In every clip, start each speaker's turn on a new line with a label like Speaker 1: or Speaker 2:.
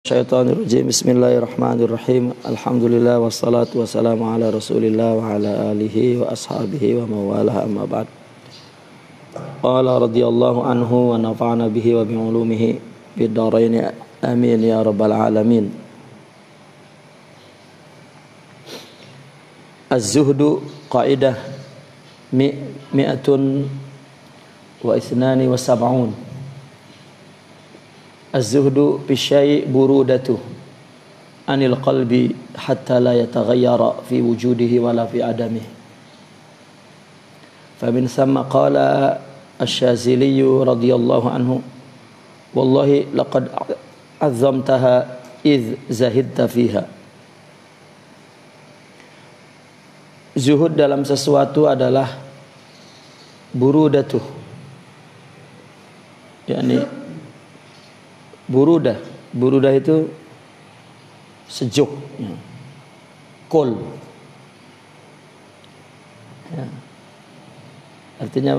Speaker 1: Syaitanirrajim. Bismillahirrahmanirrahim. Alhamdulillah wassalatu wassalamu ala Rasulillah wa ala alihi wa ashabihi wa mawalah, amma ba'd. Qala radhiyallahu anhu wa nafa'ana bihi wa bi ulumihi fid dharain amin ya rabbal alamin. Az-zuhdu qaidah mi'atun wa ithnani wa sab'un. Az-zuhdu bisyai' burudatu anil qalbi hatta la yataghayyara fi wujudihi wala fi adamihi. Famin thamma qala asy-Syazili radhiyallahu anhu, wallahi laqad azzamtaha idh zahidta fiha. Zuhud dalam sesuatu adalah burudatuh, yakni Burudah itu sejuk, ya. Cool, ya. Artinya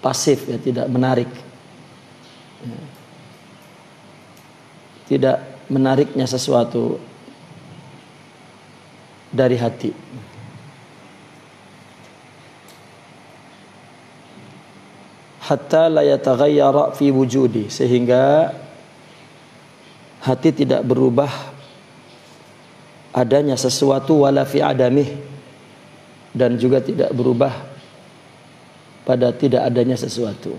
Speaker 1: pasif, ya, tidak menarik, ya. Tidak menariknya sesuatu dari hati. Hatta la yataghayyara fi wujudi, sehingga hati tidak berubah adanya sesuatu, wala fi adamih, dan juga tidak berubah pada tidak adanya sesuatu.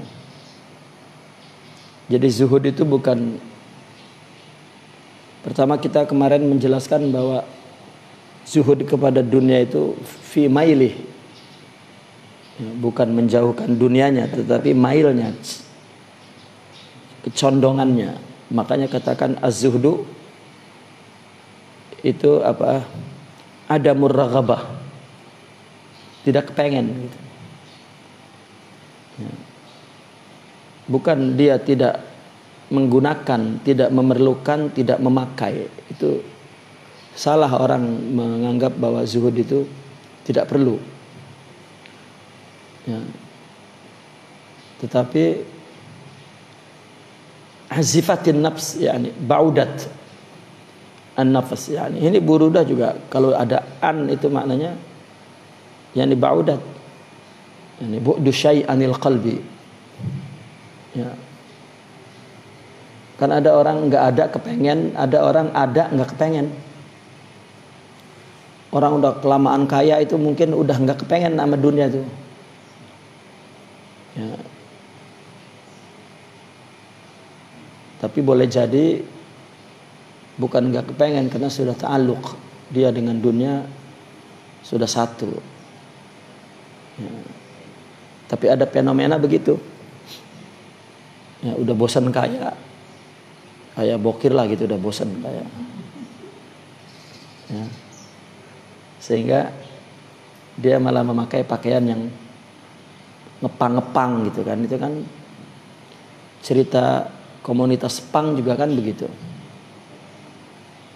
Speaker 1: Jadi zuhud itu bukan, pertama kita kemarin menjelaskan bahwa zuhud kepada dunia itu fi mailih, bukan menjauhkan dunianya, tetapi mailnya, kecondongannya. Makanya katakan az-zuhdu itu apa? Adamur raghabah, tidak kepengen, gitu. Ya. Bukan dia tidak menggunakan, tidak memerlukan, tidak memakai. Itu salah orang menganggap bahwa zuhud itu tidak perlu. Ya. Tetapi azifatin nafs, yani baudat an-nafs, yani ini burudah juga. Kalau ada an itu maknanya yani baudat, yani bu'du syai' anil qalbi, ya. Kan ada orang enggak ada kepengen, ada orang ada enggak kepengen. Orang udah kelamaan kaya itu mungkin udah enggak kepengen sama dunia itu, ya. Tapi boleh jadi bukan enggak kepengen, karena sudah ta'alluq dia dengan dunia, sudah satu, ya. Tapi ada fenomena begitu, ya, udah bosan kaya, kayak bokir lah gitu, udah bosan kaya, ya. Sehingga dia malah memakai pakaian yang ngepang-ngepang gitu kan. Itu kan cerita komunitas pang juga kan begitu.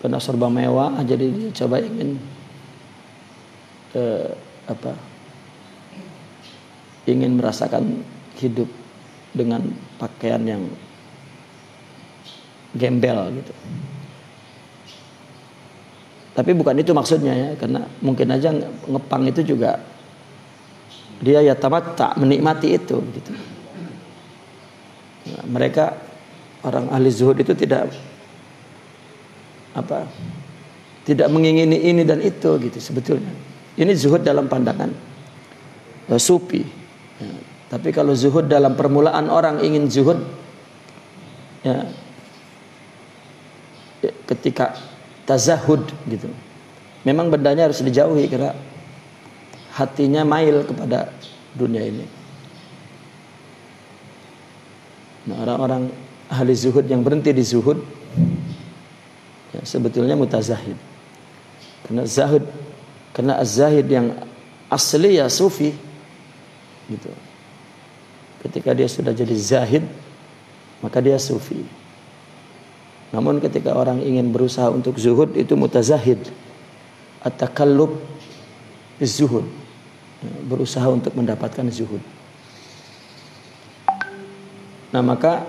Speaker 1: Karena serba mewah, jadi dia coba ingin ingin merasakan hidup dengan pakaian yang gembel gitu. Tapi bukan itu maksudnya, ya, karena mungkin aja ngepang itu juga dia ya tamatta, menikmati itu gitu. Nah, mereka orang ahli zuhud itu tidak mengingini ini dan itu gitu sebetulnya. Ini zuhud dalam pandangan sufi, ya. Tapi kalau zuhud dalam permulaan orang ingin zuhud, ya, ketika tazahud gitu, memang bendanya harus dijauhi karena hatinya mail kepada dunia ini. Nah, orang-orang ahli zuhud yang berhenti di zuhud, ya, sebetulnya mutazahid. Karena az-zahid yang asli ya sufi gitu. Ketika dia sudah jadi zahid, maka dia sufi. Namun ketika orang ingin berusaha untuk zuhud, itu mutazahid, at-takallub biz-zuhud, berusaha untuk mendapatkan zuhud. Nah maka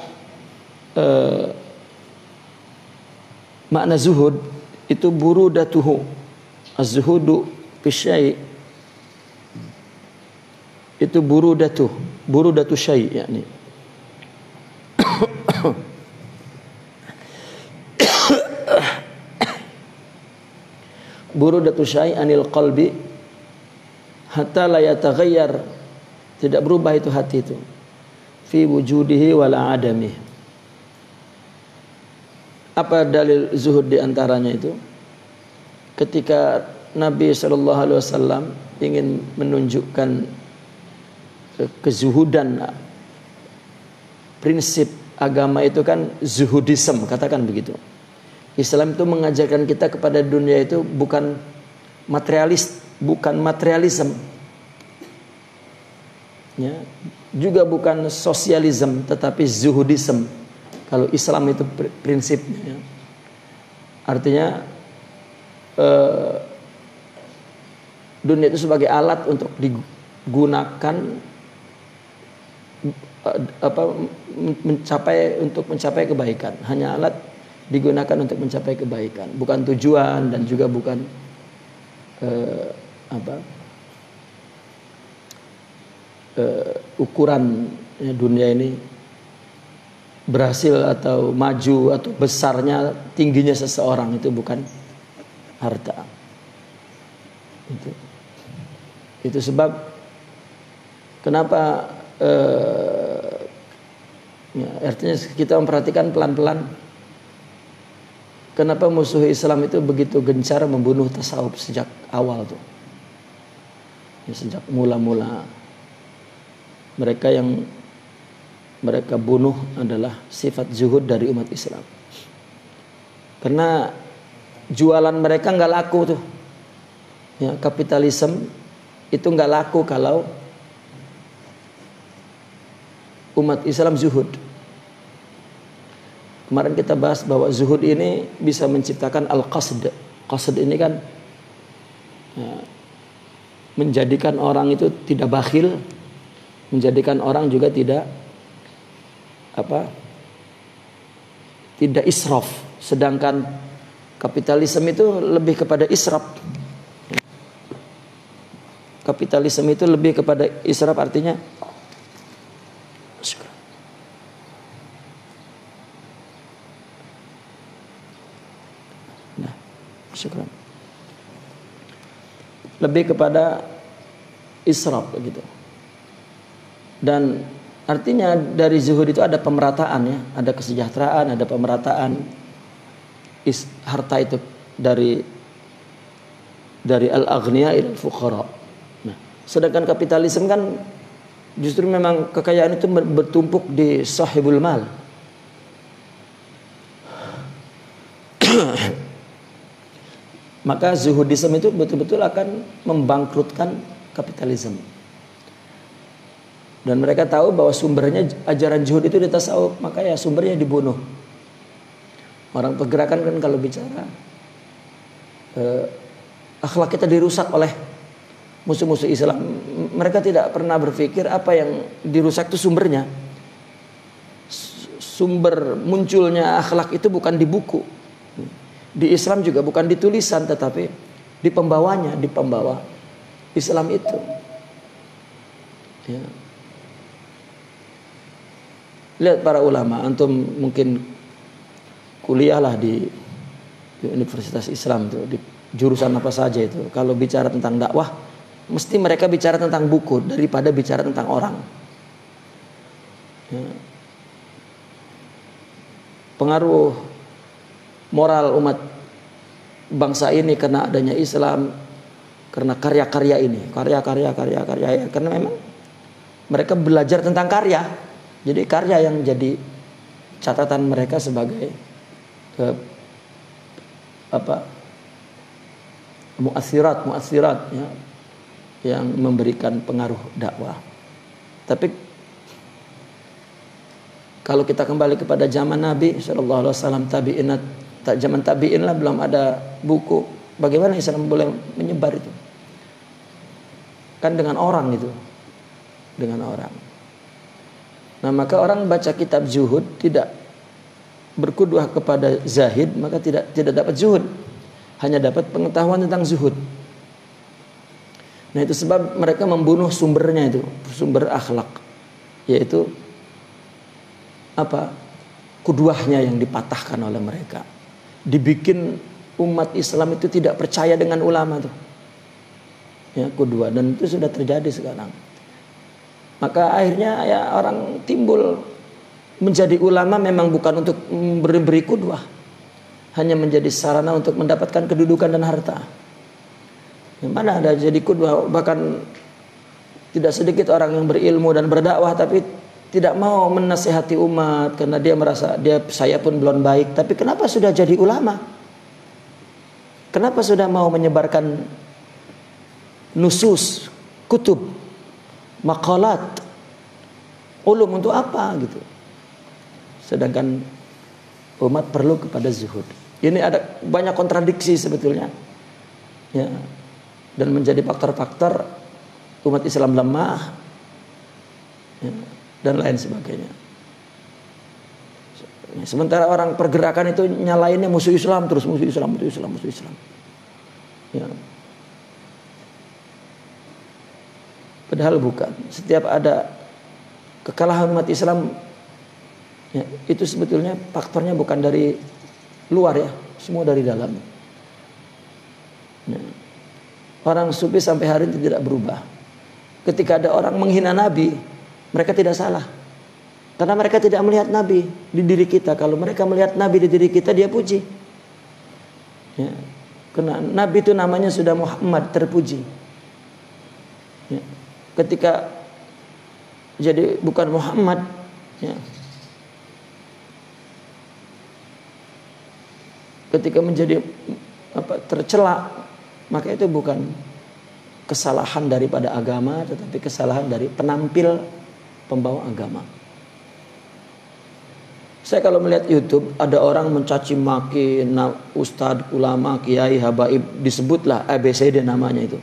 Speaker 1: makna zuhud itu burudatuhu. Az-zuhudu fi syai' itu burudatu syai' yakni burudatu syai' anil qalbi hatta la yataghayyar, tidak berubah itu hati itu, fi wujudihi wala adami. Apa dalil zuhud di antaranya itu? Ketika Nabi SAW ingin menunjukkan kezuhudan, prinsip agama itu kan zuhudism, katakan begitu. Islam itu mengajarkan kita kepada dunia itu bukan materialisme, ya, juga bukan sosialisme, tetapi zuhudism. Kalau Islam itu prinsipnya, ya. Artinya dunia itu sebagai alat untuk digunakan mencapai kebaikan, hanya alat digunakan untuk mencapai kebaikan, bukan tujuan dan juga bukan ukuran dunia ini berhasil atau maju atau besarnya, tingginya seseorang itu bukan harta. Itu sebab kenapa ya, artinya kita memperhatikan pelan-pelan kenapa musuh Islam itu begitu gencar membunuh tasawuf sejak awal tuh. Ya, sejak mula-mula mereka yang mereka bunuh adalah sifat zuhud dari umat Islam. Karena jualan mereka nggak laku tuh. Ya, kapitalisme itu nggak laku kalau umat Islam zuhud. Kemarin kita bahas bahwa zuhud ini bisa menciptakan al-qasd. Qasd ini kan ya, menjadikan orang itu tidak bakhil, menjadikan orang juga tidak israf. Sedangkan kapitalisme itu lebih kepada israf. Kapitalisme itu lebih kepada israf, artinya lebih kepada israf begitu. Dan artinya dari zuhud itu ada pemerataan, ya, ada kesejahteraan, ada pemerataan harta itu dari al-aghniya ila al-fuqara. Nah, sedangkan kapitalisme kan justru memang kekayaan itu bertumpuk di sahibul mal. Maka zuhudisme itu betul-betul akan membangkrutkan kapitalisme. Dan mereka tahu bahwa sumbernya ajaran zuhud itu di tasawuf, maka ya sumbernya dibunuh. Orang pergerakan kan kalau bicara akhlak kita dirusak oleh musuh-musuh Islam. Mereka tidak pernah berpikir apa yang dirusak itu sumbernya. Sumber munculnya akhlak itu bukan di buku. Di Islam juga bukan di tulisan, tetapi di pembawanya, di pembawa Islam itu. Ya. Lihat para ulama, antum mungkin kuliahlah di Universitas Islam itu, di jurusan apa saja itu. Kalau bicara tentang dakwah, mesti mereka bicara tentang buku daripada bicara tentang orang. Ya. Pengaruh moral umat bangsa ini karena adanya Islam, karena karya-karya ini, karya ya, karena memang mereka belajar tentang karya. Jadi karya yang jadi catatan mereka sebagai mu'assirat ya, yang memberikan pengaruh dakwah. Tapi kalau kita kembali kepada zaman Nabi sallallahu alaihi wasallam, zaman tabi'in lah, belum ada buku. Bagaimana Islam boleh menyebar itu? Kan dengan orang itu. Dengan orang. Nah, maka orang baca kitab zuhud tidak berkuduah kepada zahid, maka tidak dapat zuhud, hanya dapat pengetahuan tentang zuhud. Nah, itu sebab mereka membunuh sumbernya itu, sumber akhlak, yaitu apa? Kuduahnya yang dipatahkan oleh mereka. Dibikin umat Islam itu tidak percaya dengan ulama tuh. Ya, kuduah, dan itu sudah terjadi sekarang. Maka akhirnya ya orang timbul menjadi ulama memang bukan untuk memberi kuduah, hanya menjadi sarana untuk mendapatkan kedudukan dan harta. Yang mana ada jadi kuduah, bahkan tidak sedikit orang yang berilmu dan berdakwah tapi tidak mau menasihati umat karena dia merasa saya pun belum baik. Tapi kenapa sudah jadi ulama? Kenapa sudah mau menyebarkan nusus, kutub, makalat, ulum untuk apa gitu? Sedangkan umat perlu kepada zuhud. Ini ada banyak kontradiksi sebetulnya, ya, dan menjadi faktor-faktor umat Islam lemah, ya, dan lain sebagainya. Sementara orang pergerakan itu nyalainnya musuh Islam terus, musuh Islam. Ya. Padahal bukan. Setiap ada kekalahan umat Islam, ya, itu sebetulnya faktornya bukan dari luar ya, semua dari dalam. Ya. Orang sufi sampai hari ini tidak berubah. Ketika ada orang menghina Nabi, mereka tidak salah. Karena mereka tidak melihat Nabi di diri kita. Kalau mereka melihat Nabi di diri kita, dia puji. Ya. Karena Nabi itu namanya sudah Muhammad, terpuji. Ya. Ketika jadi bukan Muhammad, ya, ketika menjadi tercela, maka itu bukan kesalahan daripada agama, tetapi kesalahan dari penampil pembawa agama. Saya kalau melihat YouTube ada orang mencaci maki ustadz, ulama, kiai, habaib, disebutlah ABCD namanya itu.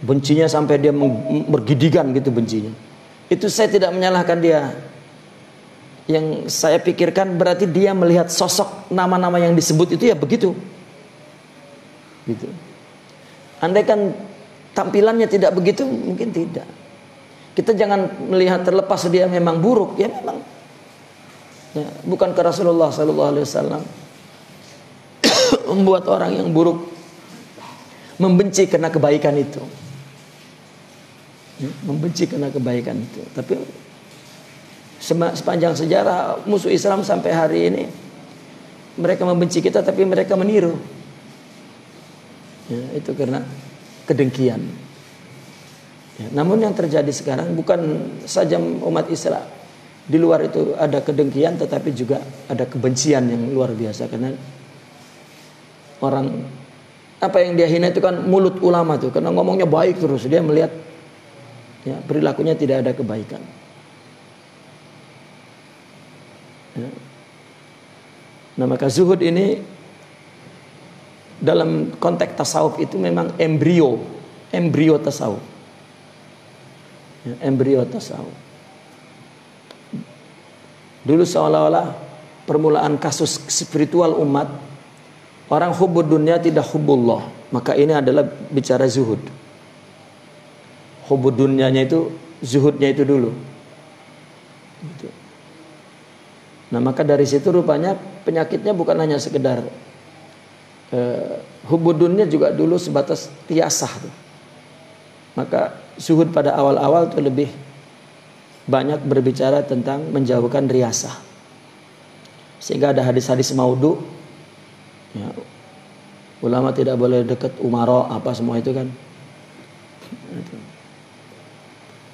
Speaker 1: Bencinya sampai dia bergidigan gitu bencinya. Itu saya tidak menyalahkan dia. Yang saya pikirkan berarti dia melihat sosok nama-nama yang disebut itu ya begitu. Gitu. Andai kan tampilannya tidak begitu, mungkin tidak. Kita jangan melihat terlepas dia memang buruk, ya memang. Ya, bukankah Rasulullah SAW membuat orang yang buruk membenci karena kebaikan itu, ya, membenci karena kebaikan itu. Tapi sepanjang sejarah musuh Islam sampai hari ini, mereka membenci kita tapi mereka meniru. Ya, itu karena kedengkian. Ya, namun yang terjadi sekarang bukan saja umat Islam. Di luar itu ada kedengkian, tetapi juga ada kebencian yang luar biasa. Karena orang apa yang dia hina itu kan mulut ulama tuh, karena ngomongnya baik terus, dia melihat ya, perilakunya tidak ada kebaikan. Ya. Nah, maka zuhud ini dalam konteks tasawuf itu memang embrio tasawuf. Ya, embrio tasawuf. Dulu seolah-olah permulaan kasus spiritual umat, orang hubbud dunia tidak hubbullah. Maka ini adalah bicara zuhud. Hubbud dunianya itu, zuhudnya itu dulu. Gitu. Nah, maka dari situ rupanya penyakitnya bukan hanya sekedar hubbud dunia, juga dulu sebatas riasah. Maka zuhud pada awal-awal itu lebih banyak berbicara tentang menjauhkan riasah. Sehingga ada hadis-hadis maudhu, ya, ulama tidak boleh dekat umara apa semua itu kan.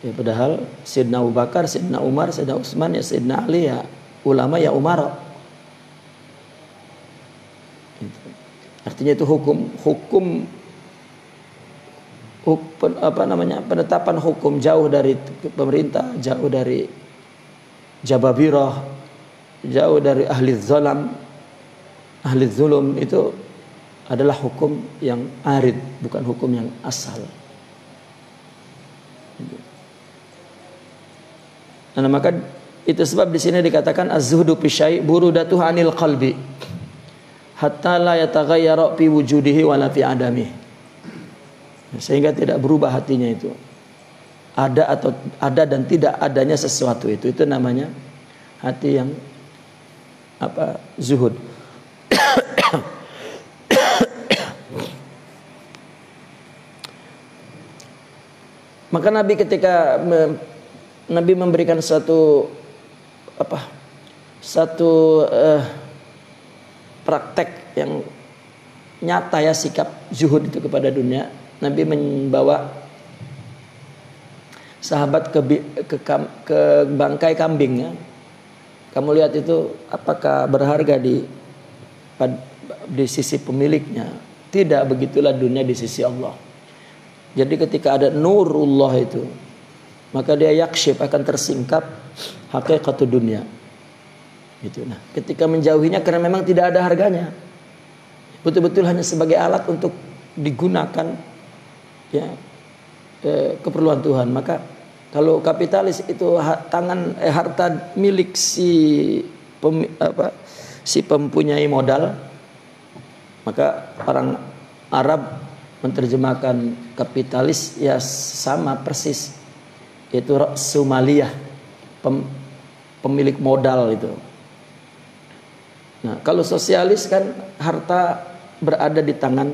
Speaker 1: Ya, padahal Sayyidina Abu Bakar, Sayyidina Umar, Sayyidina Utsman, ya Sayyidina Ali, ya ulama ya umara. Artinya itu hukum penetapan hukum jauh dari pemerintah, jauh dari jababirah, jauh dari ahli zalam, ahli zulum, itu adalah hukum yang arid, bukan hukum yang asal. Nah, maka Itu sebab di sini dikatakan az-zuhdu fi syai' burudatuhu 'anil qalbi hatta la yataghayyara fi wujudihi wala fi adamihi. Sehingga tidak berubah hatinya itu. Ada dan tidak adanya sesuatu itu namanya hati yang zuhud. Maka Nabi ketika Nabi memberikan satu praktek yang nyata ya, sikap zuhud itu kepada dunia. Nabi membawa sahabat ke bangkai kambing ya. Kamu lihat itu apakah berharga di sisi pemiliknya? Tidak, begitulah dunia di sisi Allah. Jadi ketika ada nurullah itu, maka dia yakshif, akan tersingkap hakikat dunia. Gitu. Nah, ketika menjauhinya karena memang tidak ada harganya, betul-betul hanya sebagai alat untuk digunakan ya keperluan Tuhan. Maka kalau kapitalis itu harta milik si pempunyai modal, maka orang Arab menerjemahkan kapitalis ya sama persis, yaitu Somalia, pemilik modal itu. Nah, kalau sosialis kan harta berada di tangan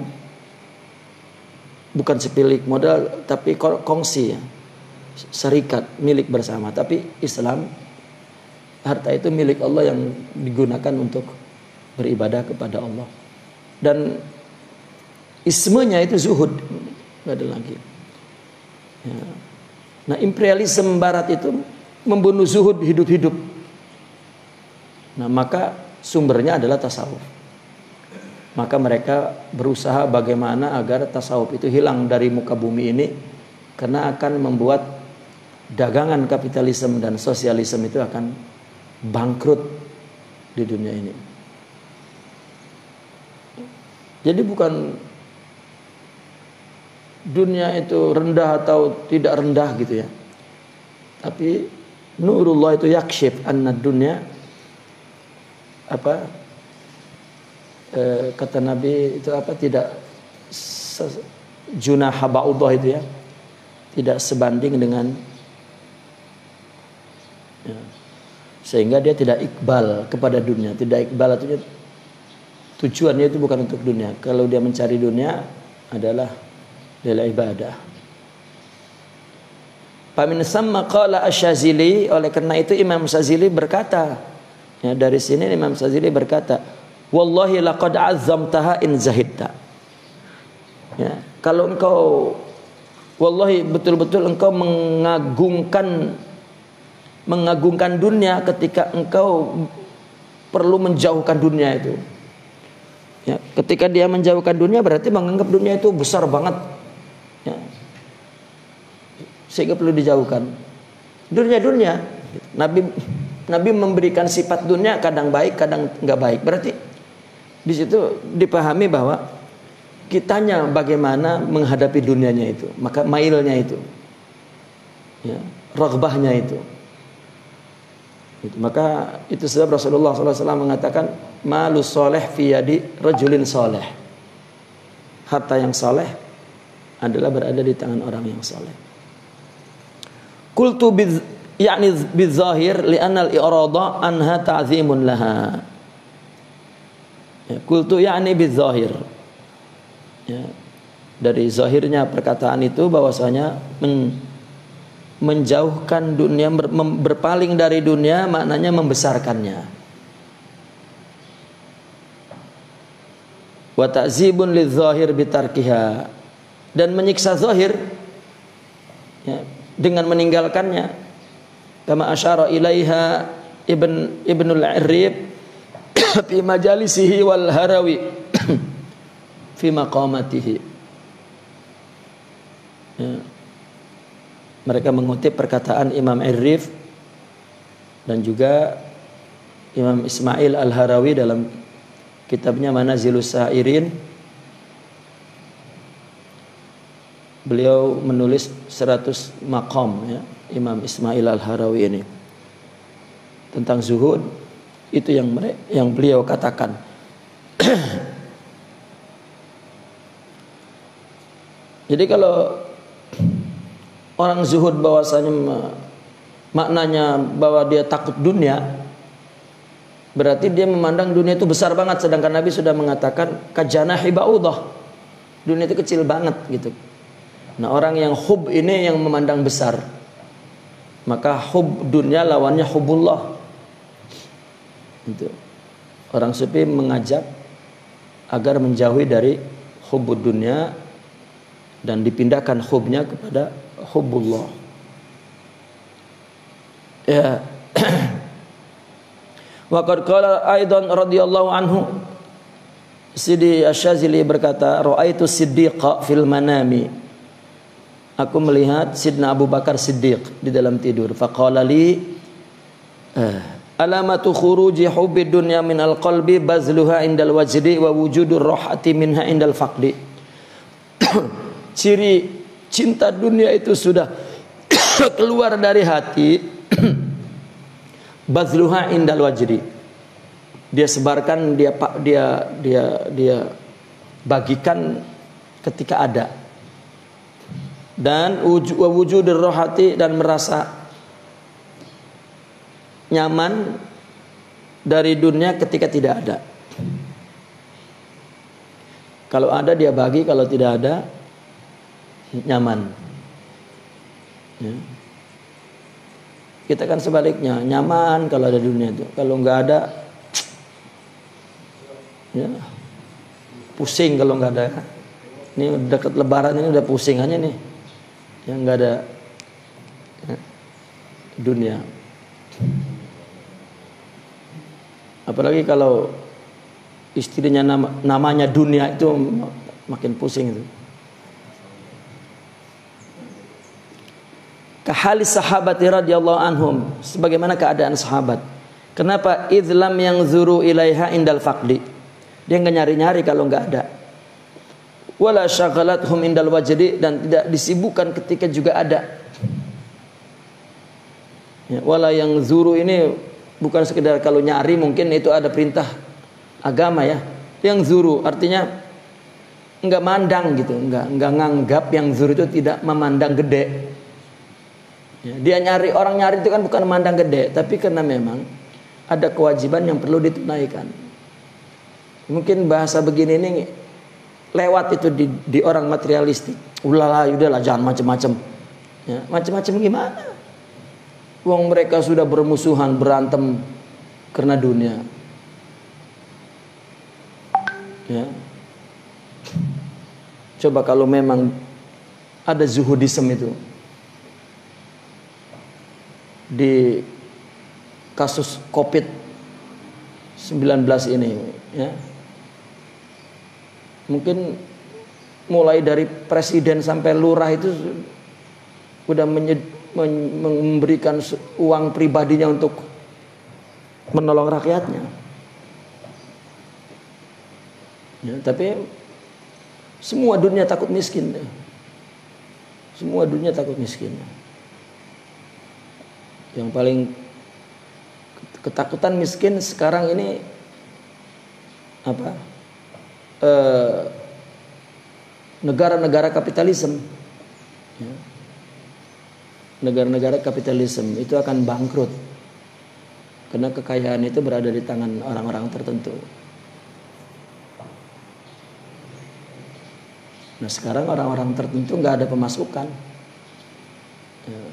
Speaker 1: bukan si pemilik modal tapi kongsi ya, serikat milik bersama. Tapi Islam, harta itu milik Allah yang digunakan untuk beribadah kepada Allah. Dan ismenya itu zuhud, nggak ada lagi. Ya. Nah, imperialisme Barat itu membunuh zuhud hidup-hidup. Nah, maka sumbernya adalah tasawuf. Maka mereka berusaha bagaimana agar tasawuf itu hilang dari muka bumi ini, karena akan membuat dagangan kapitalisme dan sosialisme itu akan bangkrut di dunia ini. Jadi bukan dunia itu rendah atau tidak rendah gitu ya. Tapi nurullah itu yakshif anna dunya kata Nabi itu tidak junaha ba'udah itu ya. Tidak sebanding dengan ya, sehingga dia tidak iqbal kepada dunia. Tidak iqbal artinya tujuannya itu bukan untuk dunia. Kalau dia mencari dunia adalah lil ibadah. Famin samma qala Asy-Syazili, oleh karena itu Imam Syazili berkata, ya, dari sini Imam Syazili berkata, wallahi laqad azzamtaha in zahidta. Ya, kalau engkau wallahi betul-betul engkau mengagungkan dunia ketika engkau perlu menjauhkan dunia itu. Ya, ketika dia menjauhkan dunia berarti menganggap dunia itu besar banget. Ya. Sehingga perlu dijauhkan. Dunia. Nabi memberikan sifat dunia kadang baik, kadang enggak baik. Berarti di situ dipahami bahwa kitanya bagaimana menghadapi dunianya itu, maka mailnya itu, ya, raghbahnya itu. Maka itu sebab Rasulullah SAW mengatakan malus soleh fi yadi rajulin soleh. Harta yang soleh adalah berada di tangan orang yang soleh. Qultu yakni bizahir li'anna al-irada anha ta'zimun laha. Ya, qultu yakni bizahir. Ya, dari zahirnya perkataan itu bahwasanya menjauhkan dunia, berpaling dari dunia maknanya membesarkannya. Wa ta'zibun lidzahir bitarkiha, dan menyiksa zahir ya, dengan meninggalkannya. Kama asyara ilaiha Ibnul Irrib fi majalisihi wal harawi fi maqamatihi. Ya. Mereka mengutip perkataan Imam Irrif dan juga Imam Ismail Al-Harawi dalam kitabnya Manazilus Sa'irin. Beliau menulis 100 maqam ya, Imam Ismail Al-Harawi ini. tentang zuhud, itu yang beliau katakan. Jadi kalau orang zuhud bahwasanya maknanya bahwa dia takut dunia, berarti dia memandang dunia itu besar banget, sedangkan Nabi sudah mengatakan kajanahi ba'udah, dunia itu kecil banget gitu. Nah, orang yang hub ini yang memandang besar, maka hub dunia lawannya hubullah. Itu orang sufi mengajak agar menjauhi dari hubud dunia dan dipindahkan hubnya kepada hubullah. Ya. Wa qad qala aidan radhiyallahu anhu, Sidi Asy-Syadzili berkata, ra'aitu Siddiqa fil manami, aku melihat Sidna Abu Bakar Siddiq di dalam tidur. Faqala li alamatu khuruji hubbid dunya minal qalbi bazluha indal wajdi wa wujudur rahati minha indal faqdi. Ciri cinta dunia itu sudah keluar dari hati. Bazluha indal wajdi, dia sebarkan, dia bagikan ketika ada. Dan wujudur rohati, dan merasa nyaman dari dunia ketika tidak ada. Kalau ada dia bagi, kalau tidak ada nyaman. Ya. Kita kan sebaliknya, nyaman kalau ada dunia itu, kalau nggak ada ya pusing kalau nggak ada. Ini dekat Lebaran ini udah pusing aja nih, yang nggak ada ya, dunia. Apalagi kalau istrinya namanya dunia, itu makin pusing itu. Kahali sahabati radhiyallahu anhum, sebagaimana keadaan sahabat. Kenapa? Idzlam yang zuru ilaiha indal faqdi, dia nggak nyari-nyari kalau nggak ada. Wala syagalathum indal wajdi, dan tidak disibukkan ketika juga ada. Ya, wala yang zuru ini bukan sekedar kalau nyari, mungkin itu ada perintah agama ya. Yang zuru artinya nggak mandang gitu, nggak nganggap. Yang zuru itu tidak memandang gede. Ya, dia nyari, orang nyari itu kan bukan memandang gede, tapi karena memang ada kewajiban yang perlu ditunaikan. Mungkin bahasa begini ini lewat itu di orang materialistik. Udahlah jangan macam-macam. Ya, macam-macam gimana? Wong mereka sudah bermusuhan, berantem karena dunia. Ya. Coba kalau memang ada zuhudisme itu di kasus COVID-19 ini ya. Mungkin mulai dari presiden sampai lurah itu sudah memberikan uang pribadinya untuk menolong rakyatnya. Ya, tapi semua dunia takut miskin. Semua dunia takut miskin. Yang paling ketakutan miskin sekarang ini apa? Negara-negara kapitalisme. Ya. Negara-negara kapitalisme itu akan bangkrut karena kekayaan itu berada di tangan orang-orang tertentu. Nah, sekarang orang-orang tertentu nggak ada pemasukan. Ya.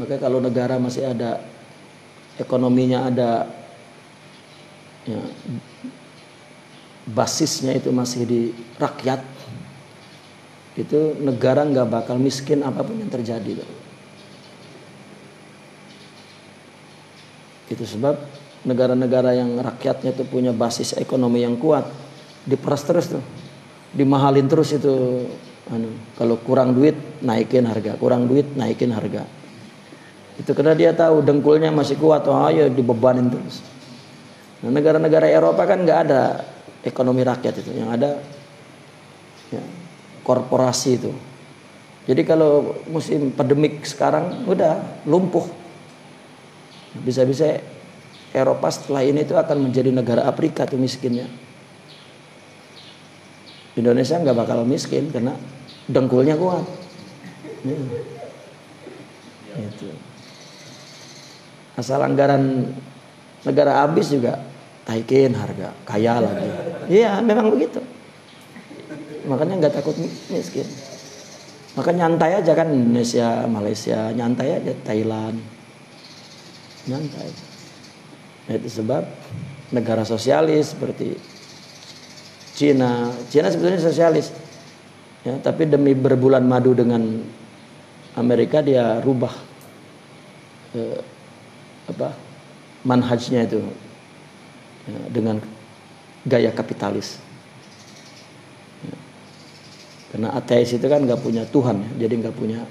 Speaker 1: Maka kalau negara masih ada, ekonominya ada, ya, basisnya itu masih di rakyat, itu negara nggak bakal miskin apapun yang terjadi. Itu sebab negara-negara yang rakyatnya itu punya basis ekonomi yang kuat, diperas terus tuh, dimahalin terus itu. Kalau kurang duit naikin harga, kurang duit naikin harga. Itu karena dia tahu dengkulnya masih kuat, ayo dibebanin terus. Nah, negara-negara Eropa kan nggak ada ekonomi rakyat itu, yang ada ya, korporasi itu. Jadi kalau musim pandemik sekarang udah lumpuh. Bisa-bisa Eropa setelah ini itu akan menjadi negara Afrika tuh miskinnya. Indonesia nggak bakal miskin karena dengkulnya kuat. Gitu. Asal anggaran negara habis juga taikin harga, kaya lagi. Iya, memang begitu. Makanya nggak takut miskin. Maka nyantai aja kan Indonesia, Malaysia, nyantai aja Thailand. Nyantai. Nah, itu sebab negara sosialis seperti Cina sebetulnya sosialis. Ya, tapi demi berbulan madu dengan Amerika dia rubah manhajnya itu ya, dengan gaya kapitalis. Ya. Karena ateis itu kan nggak punya Tuhan, ya, jadi nggak punya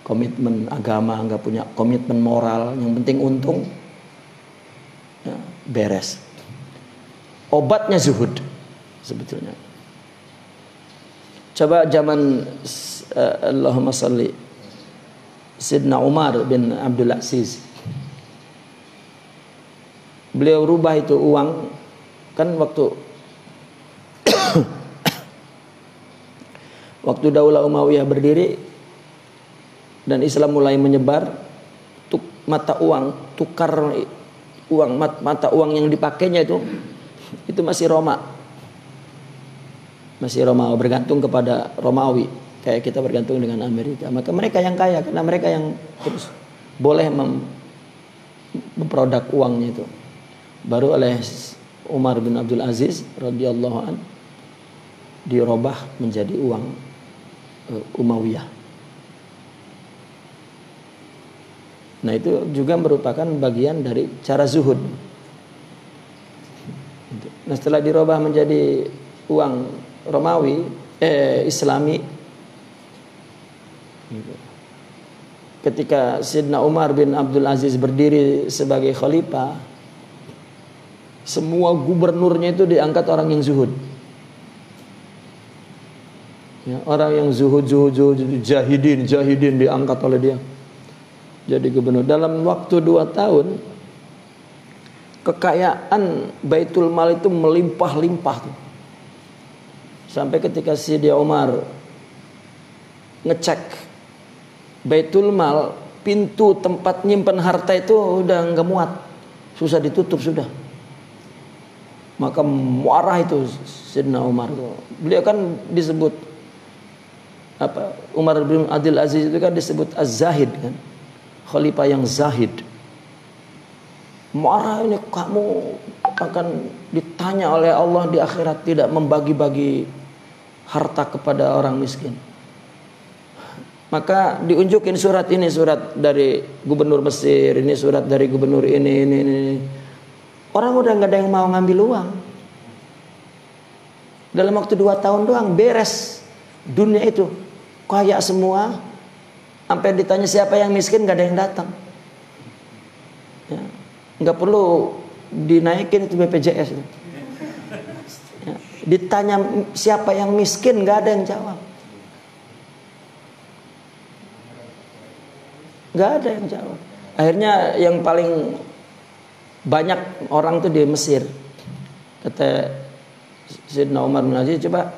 Speaker 1: komitmen agama, nggak punya komitmen moral. Yang penting untung, ya, beres. Obatnya zuhud sebetulnya. Coba zaman Allahumma salli Sayyidina Umar bin Abdul Aziz. Beliau rubah itu uang kan waktu waktu Daulah Umayyah berdiri dan Islam mulai menyebar, mata uang, tukar uang, mata uang yang dipakainya itu masih Roma. Masih Romawi, bergantung kepada Romawi. Kayak kita bergantung dengan Amerika. Maka mereka yang kaya karena mereka yang terus boleh memproduk uangnya itu. Baru oleh Umar bin Abdul Aziz radhiyallahu an dirubah menjadi uang Umayyah. Nah, itu juga merupakan bagian dari cara zuhud. Nah, setelah dirubah menjadi uang Romawi, Islami, ketika Sayyidina Umar bin Abdul Aziz berdiri sebagai khalifah, semua gubernurnya itu diangkat orang yang zuhud. Ya, orang yang zuhud, jahidin diangkat oleh dia jadi gubernur. Dalam waktu 2 tahun kekayaan Baitul Mal itu melimpah-limpah tuh. Sampai ketika Sayyidina Umar ngecek Baitul Mal, pintu tempat nyimpen harta itu udah nggak muat, susah ditutup sudah. Maka marah itu Sayyidina Umar tuh. Beliau kan disebut Umar bin Abdul Aziz itu kan disebut Az-Zahid kan, khalifah yang zahid. Marah ini, kamu akan ditanya oleh Allah di akhirat tidak membagi-bagi harta kepada orang miskin. Maka diunjukin surat ini, surat dari gubernur Mesir, ini surat dari gubernur ini. Orang udah nggak ada yang mau ngambil uang. Dalam waktu 2 tahun doang beres dunia itu, kaya semua. Sampai ditanya siapa yang miskin, nggak ada yang datang. Ya, nggak perlu dinaikin itu BPJS itu. Ya, ditanya siapa yang miskin, nggak ada yang jawab. Nggak ada yang jawab. Akhirnya yang paling banyak orang tuh di Mesir. Kata Sayyidina Umar bin Aziz, coba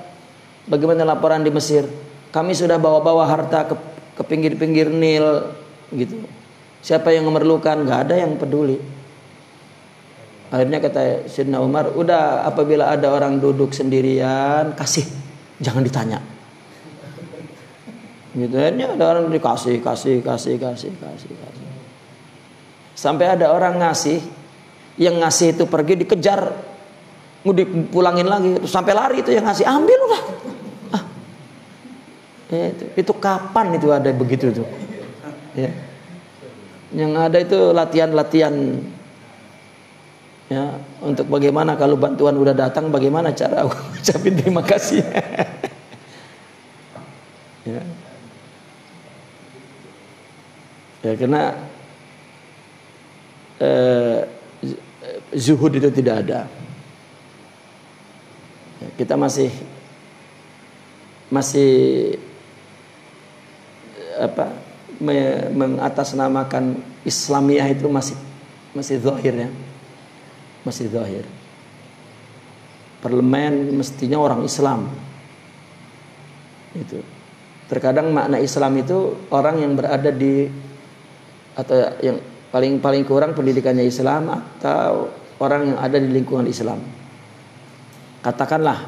Speaker 1: bagaimana laporan di Mesir? Kami sudah bawa-bawa harta ke pinggir-pinggir Nil gitu. Siapa yang memerlukan? Nggak ada yang peduli. Akhirnya kata Sayyidina Umar, udah apabila ada orang duduk sendirian, kasih, jangan ditanya. Gitu, akhirnya ada orang dikasih. Sampai ada orang ngasih, yang ngasih itu pergi dikejar, mau dipulangin lagi, sampai lari itu yang ngasih, ambil udah. Itu kapan itu ada begitu tuh? Ya. Yang ada itu latihan. Ya, untuk bagaimana kalau bantuan udah datang, bagaimana cara ucapin terima kasih. Ya. Ya, karena zuhud itu tidak ada. Ya, kita masih mengatasnamakan Islamiyah itu masih masih zahir ya. Masih zahir. Parlemen mestinya orang Islam. Itu. Terkadang makna Islam itu orang yang berada di atau yang paling kurang pendidikannya Islam atau orang yang ada di lingkungan Islam. Katakanlah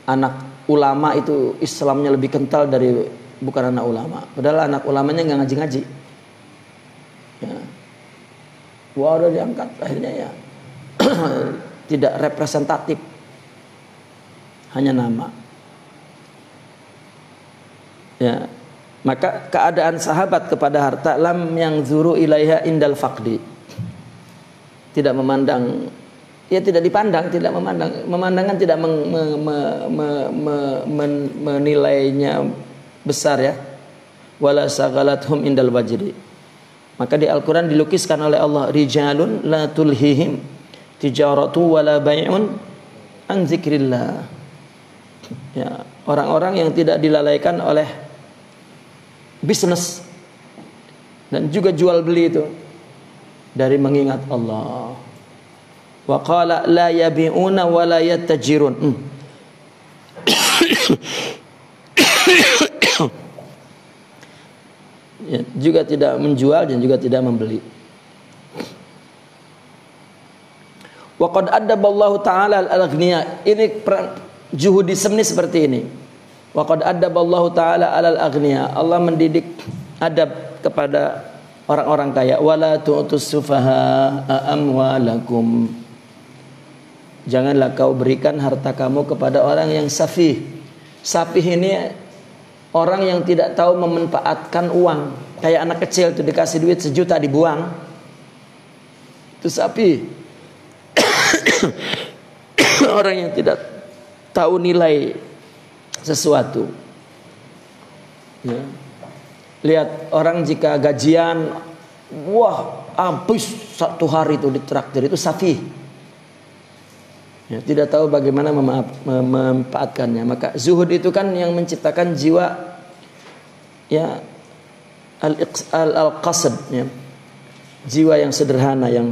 Speaker 1: anak ulama itu Islamnya lebih kental dari bukan anak ulama. Padahal anak ulamanya nggak ngaji-ngaji. Ya. Wah, udah diangkat akhirnya ya tidak representatif, hanya nama. Ya, maka keadaan sahabat kepada harta lam yang zuru ilaiha indal faqdi, tidak memandang, ya tidak dipandang, tidak memandang, memandangkan tidak menilainya besar ya. Wala sagalathum indal wajdi. Maka di Al-Quran dilukiskan oleh Allah, rijalun la tulhihim tijaratu wala bai'un an zikrillah. Ya, orang-orang yang tidak dilalaikan oleh bisnis dan juga jual beli itu dari mengingat Allah. Wa qala la yabi'una wa la yattajirun. Ya, juga tidak menjual dan juga tidak membeli. Wa qad addaballahu ta'ala al-aghniya. Ini juhudisme ini seperti ini. Wa qad addaballahu ta'ala al-aghniya. Allah mendidik adab kepada orang-orang kaya. Wala tu'tus sufaha amwalakum. Janganlah kau berikan harta kamu kepada orang yang safih. Safih ini orang yang tidak tahu memanfaatkan uang. Kayak anak kecil itu dikasih duit 1 juta dibuang. Itu sapi. Orang yang tidak tahu nilai sesuatu. Ya. Lihat orang jika gajian, wah habis 1 hari itu ditraktir, itu sapi. Ya, tidak tahu bagaimana memanfaatkannya. Maka zuhud itu kan yang menciptakan jiwa ya al-qasad ya. Jiwa yang sederhana, yang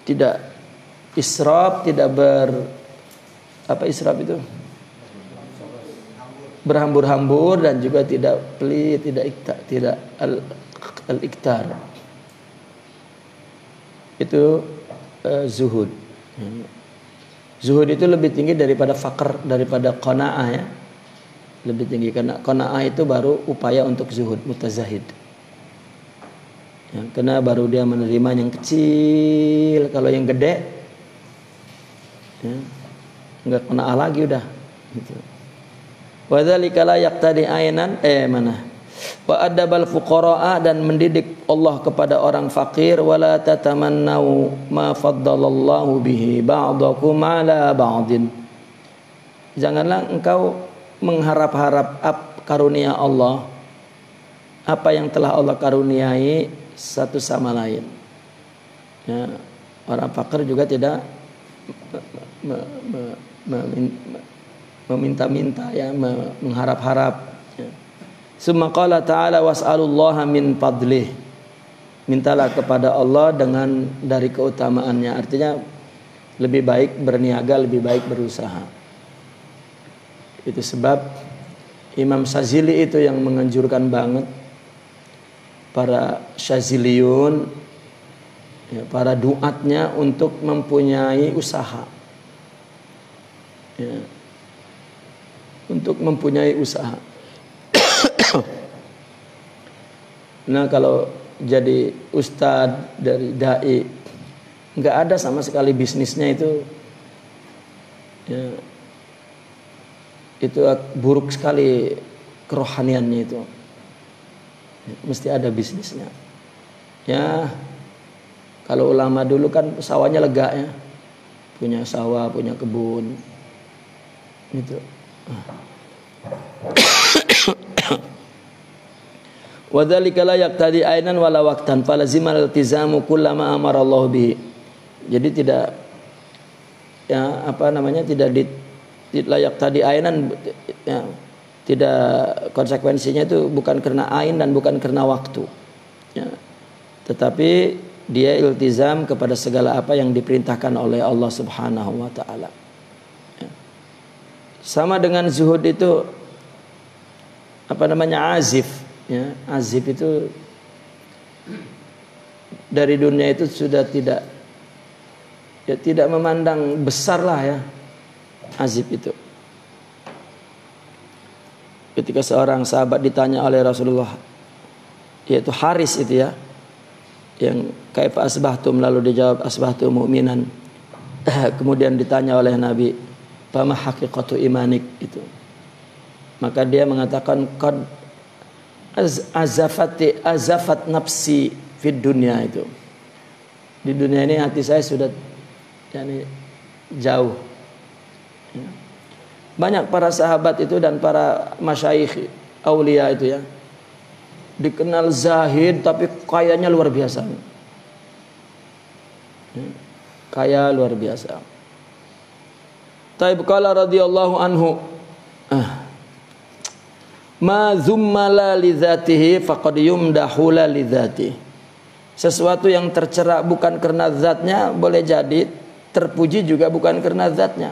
Speaker 1: tidak israf, tidak israf itu? Berhambur-hambur dan juga tidak pelit, tidak al-iktar. Itu zuhud. Zuhud itu lebih tinggi daripada faqr, daripada qanaah ya. Lebih tinggi karena qanaah itu baru upaya untuk zuhud, mutazahid. Ya, karena baru dia menerima yang kecil, kalau yang gede ya, enggak qanaah lagi udah gitu. Wa dzalika la yaqtadi ainan wa adabal fuqaraa, dan mendidik Allah kepada orang fakir. Wala tatamannau ma faddalallahu bihi ba'dakum ala ba'din. Janganlah engkau mengharap-harap karunia Allah, apa yang telah Allah karuniai satu sama lain ya. Orang fakir juga tidak meminta-minta ya, mengharap-harap ya. Summa qala ta'ala was'alullaha min fadlih. Mintalah kepada Allah dengan dari keutamaannya. Artinya lebih baik berniaga, lebih baik berusaha. Itu sebab Imam Syazili itu yang menganjurkan banget para Syaziliyun ya, para duatnya untuk mempunyai usaha ya, untuk mempunyai usaha. Nah, kalau jadi ustadz dari dai nggak ada sama sekali bisnisnya itu ya, itu buruk sekali kerohaniannya itu. Mesti ada bisnisnya. Ya, kalau ulama dulu kan sawahnya lega ya, punya sawah, punya kebun, gitu. Wadzalika la yaqtadi ainan wala waqtan falazimal iltizamu kullama amara Allah bihi. Jadi tidak ya tidak layak tadi ainan ya, tidak, konsekuensinya itu bukan karena ain dan bukan karena waktu ya. tetapi dia iltizam kepada segala apa yang diperintahkan oleh Allah Subhanahu wa taala. Sama dengan zuhud itu azif, ya. Azif itu dari dunia itu sudah tidak memandang besar lah, ya. Azif itu. Ketika seorang sahabat ditanya oleh Rasulullah, yaitu Haris itu, ya, yang kaifa asbahtum, lalu dijawab asbahtu mu'minan. Kemudian ditanya oleh Nabi, fama haqiqatu imanik, itu. Maka dia mengatakan qad azafat nafsi fid dunya, itu. Di dunia ini hati saya sudah jauh. Banyak para sahabat itu dan para masyayikh aulia itu, ya, dikenal zahid tapi kayanya luar biasa. Kaya luar biasa. Taib qala radhiyallahu anhu, ma zummala li dzatihi faqad yumdahu la li dzatihi. Sesuatu yang tercela bukan karena zatnya boleh jadi terpuji juga bukan karena zatnya.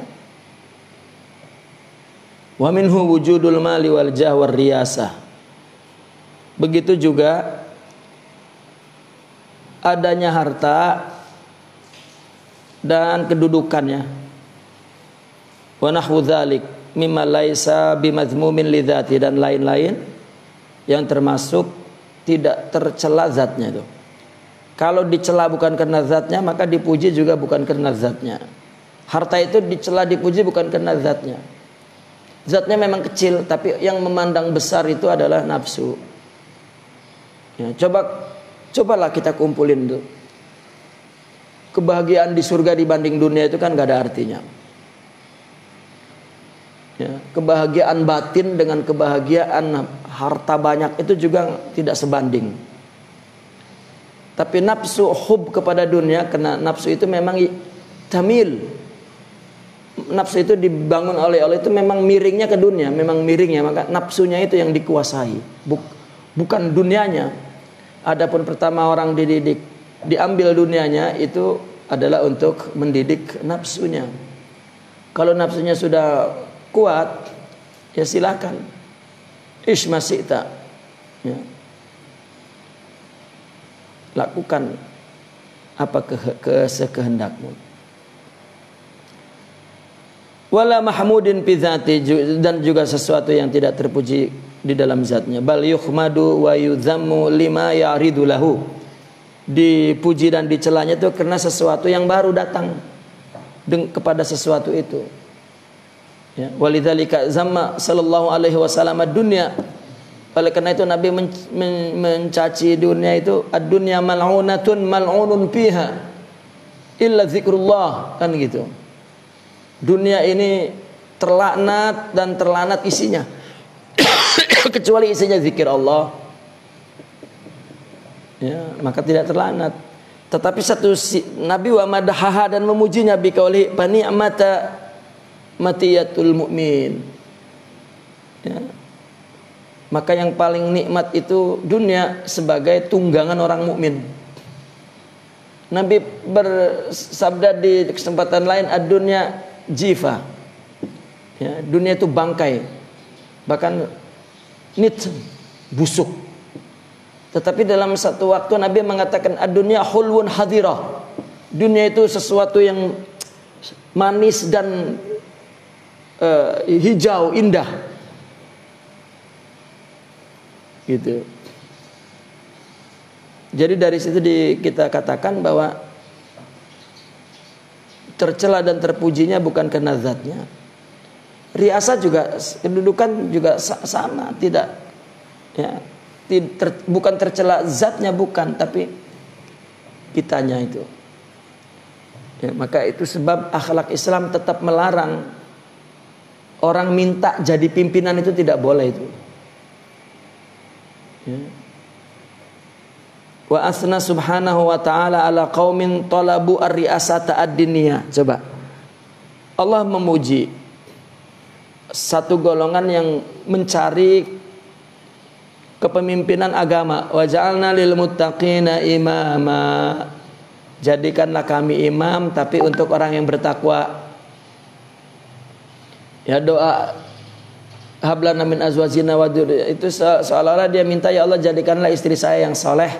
Speaker 1: Wa minhu wujudul mali wal jah war riyasah. Begitu juga adanya harta dan kedudukannya. Wa nahwu dzalik mimma laisa bimadzmumin li dzati, dan lain-lain yang termasuk tidak tercela zatnya itu. Kalau dicela bukan karena zatnya, maka dipuji juga bukan karena zatnya. Harta itu dicela dipuji bukan karena zatnya. Zatnya memang kecil, tapi yang memandang besar itu adalah nafsu. Ya, cobalah kita kumpulin tuh. Kebahagiaan di surga dibanding dunia itu kan gak ada artinya. Ya, kebahagiaan batin dengan kebahagiaan harta banyak itu juga tidak sebanding. Tapi nafsu hub kepada dunia, karena nafsu itu memang tamil. Nafsu itu dibangun oleh Allah itu memang miringnya ke dunia, memang miringnya, maka nafsunya itu yang dikuasai, bukan dunianya. Adapun pertama orang dididik, diambil dunianya itu adalah untuk mendidik nafsunya. Kalau nafsunya sudah kuat, ya silakan. Ish masita, ya. Lakukan apa kehendakmu. Wala mahmudin fi dzati, dan juga sesuatu yang tidak terpuji di dalam zatnya. Bal yuhmadu wa yudhammu lima ya'ridu lahu. Dipuji dan dicelanya itu karena sesuatu yang baru datang kepada sesuatu itu. Ya, walidzalika zamma sallallahu alaihi wasallam ad-dunya. Oleh karena itu Nabi mencaci dunia itu, ad-dunya mal'unatun mal'unun fiha illa zikrullah, kan gitu. Dunia ini terlaknat dan terlanat isinya kecuali isinya zikir Allah. Ya, maka tidak terlanat. Tetapi satu Nabi wa madahaha, dan memujinya biqauli fa ni'mata matiyatul mu'min. Ya. Maka yang paling nikmat itu dunia sebagai tunggangan orang mukmin. Nabi bersabda di kesempatan lain, ad-dunya jifa. Ya, dunia itu bangkai. Bahkan busuk. Tetapi dalam satu waktu Nabi mengatakan ad-dunya hulwun hadirah. Dunia itu sesuatu yang manis dan hijau, indah. Gitu. Jadi dari situ kita katakan bahwa tercela dan terpujinya bukan karena zatnya. Riasa juga, kedudukan juga sama, tidak, ya, bukan tercela zatnya, bukan, tapi kitanya itu. Ya, maka itu sebab akhlak Islam tetap melarang orang minta jadi pimpinan, itu tidak boleh itu. Ya. Wa asna subhanahu wa ta'ala ala qaumin talabu ar-ri'asata ad-diniyah. Coba, Allah memuji satu golongan yang mencari kepemimpinan agama. Wa ja'alna lil muttaqina imama. Jadikanlah kami imam tapi untuk orang yang bertakwa. Ya, doa hablana min azwajina wa dzurriyyatina itu seolah-olah dia minta, ya Allah jadikanlah istri saya yang soleh,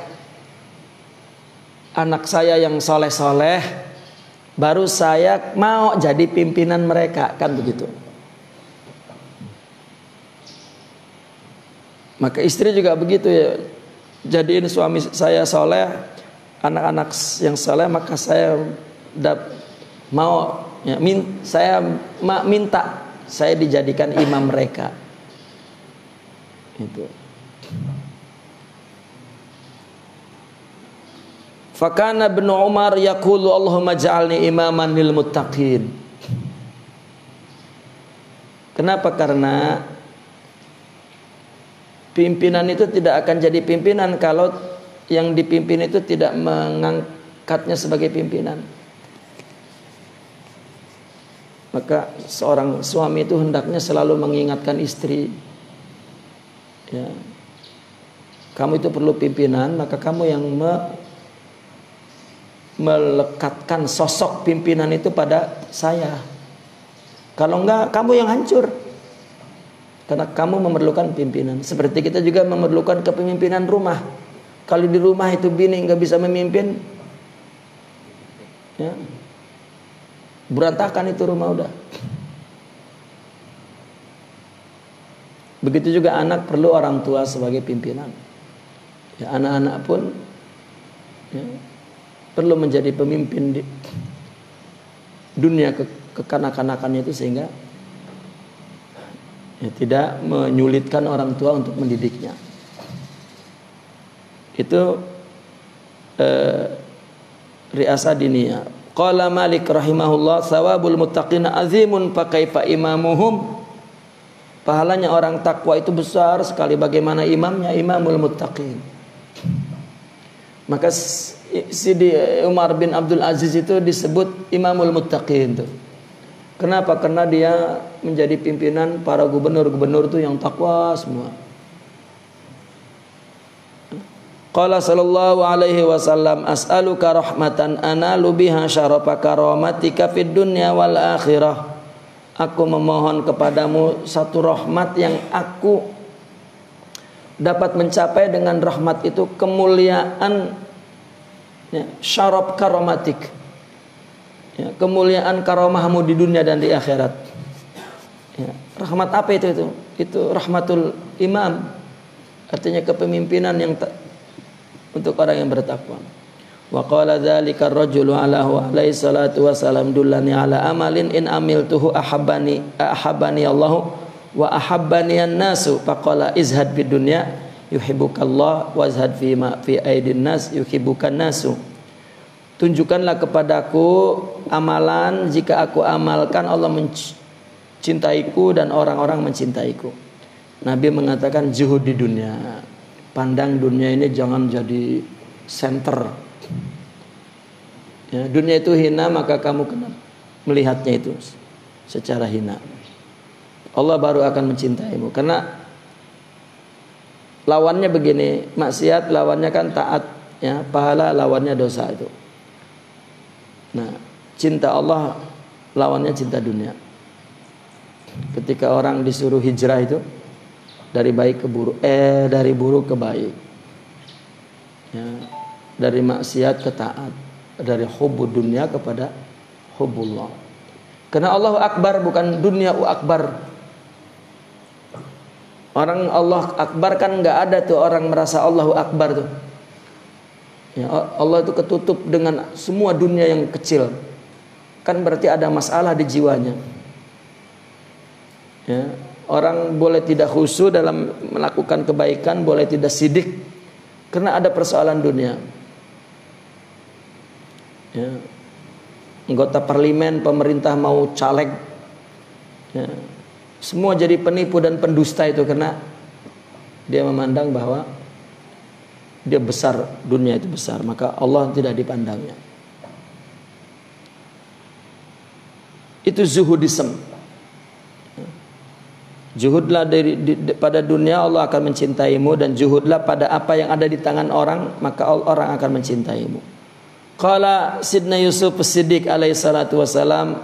Speaker 1: anak saya yang soleh-soleh, baru saya mau jadi pimpinan mereka, kan begitu. Maka istri juga begitu ya, jadiin suami saya soleh, anak-anak yang soleh, maka saya mau ya, saya minta saya dijadikan imam mereka. Itu. Fakana ibnu Umar yaqulu Allahumma ja'alni imaman lil muttaqin. Kenapa? Karena pimpinan itu tidak akan jadi pimpinan kalau yang dipimpin itu tidak mengangkatnya sebagai pimpinan. Maka seorang suami itu hendaknya selalu mengingatkan istri, ya, kamu itu perlu pimpinan, maka kamu yang melekatkan sosok pimpinan itu pada saya. Kalau enggak, kamu yang hancur. Karena kamu memerlukan pimpinan. Seperti kita juga memerlukan kepemimpinan rumah. Kalau di rumah itu bini enggak bisa memimpin, ya, berantakan itu rumah udah. Begitu juga anak perlu orang tua sebagai pimpinan. Ya, anak-anak pun ya, perlu menjadi pemimpin di dunia kekanak-kanakannya itu, sehingga ya, tidak menyulitkan orang tua untuk mendidiknya. Itu riasa diniyah. Qala Malik rahimahullah, thawabul muttaqina azimun fa kaifa imamuhum. Pahalanya orang takwa itu besar sekali, bagaimana imamnya, imamul muttaqin. Maka Sidi Umar bin Abdul Aziz itu disebut imamul muttaqin tuh. Kenapa? Karena dia menjadi pimpinan para gubernur-gubernur itu yang takwa semua. Qala sallallahu alaihi wasallam, as'aluka rahmatan analu biha syarafa karamatika fid dunya wal akhirah. Aku memohon kepadamu satu rahmat yang aku dapat mencapai dengan rahmat itu kemuliaan, ya, syaraf karamatik, ya, kemuliaan karomahmu di dunia dan di akhirat. Ya, rahmat apa itu? Itu rahmatul imam, artinya kepemimpinan yang untuk orang yang bertakwa. Wa qala dzalika ar-rajulu alaihi salatu wasalam dullani ala amalin in amiltuhu ahabbani Allahu wa ahabbani an-nasu faqala izhad fid dunya yuhibbukallah wazhad fi ma fi aidin nas yuhibbukan nasu. Tunjukkanlah kepadaku amalan, jika aku amalkan Allah mencintaiku dan orang-orang mencintaiku. Nabi mengatakan zuhud di dunia. Pandang dunia ini jangan jadi center. Ya, dunia itu hina, maka kamu kena melihatnya itu secara hina. Allah baru akan mencintaimu. Karena lawannya begini, maksiat lawannya kan taat, ya, pahala lawannya dosa itu. Nah, cinta Allah lawannya cinta dunia. Ketika orang disuruh hijrah itu dari baik ke buruk, dari buruk ke baik, ya, dari maksiat ke taat, dari hubbud dunia kepada hubbullah. Karena Allahu Akbar bukan dunia akbar. Orang Allah Akbar kan nggak ada tuh orang merasa Allahu Akbar tuh. Ya, Allah itu ketutup dengan semua dunia yang kecil. Kan berarti ada masalah di jiwanya. Ya. Orang boleh tidak khusyuk dalam melakukan kebaikan, boleh tidak sidik, karena ada persoalan dunia. Ya. Anggota parlemen, pemerintah mau caleg, ya, semua jadi penipu dan pendusta itu karena dia memandang bahwa dia besar, dunia itu besar, maka Allah tidak dipandangnya. Itu zuhudism. Juhudlah pada dunia, Allah akan mencintaimu, dan juhudlah pada apa yang ada di tangan orang, maka orang akan mencintaimu. Qala Sidna Yusuf As-Siddiq alaihi salatu wasalam,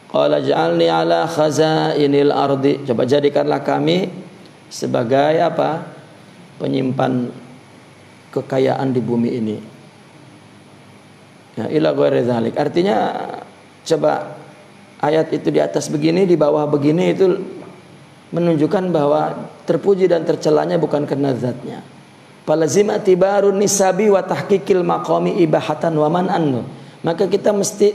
Speaker 1: qala ja'alni ala khazainil ardi, coba jadikanlah kami sebagai apa? Penyimpan kekayaan di bumi ini. Ya, ila ghairi dzalik. Artinya coba ayat itu di atas begini, di bawah begini, itu menunjukkan bahwa terpuji dan tercelanya bukan karena zatnya. Falazima tibarun nisabi wa tahqiqil maqami ibahatan wa man'an. Maka kita mesti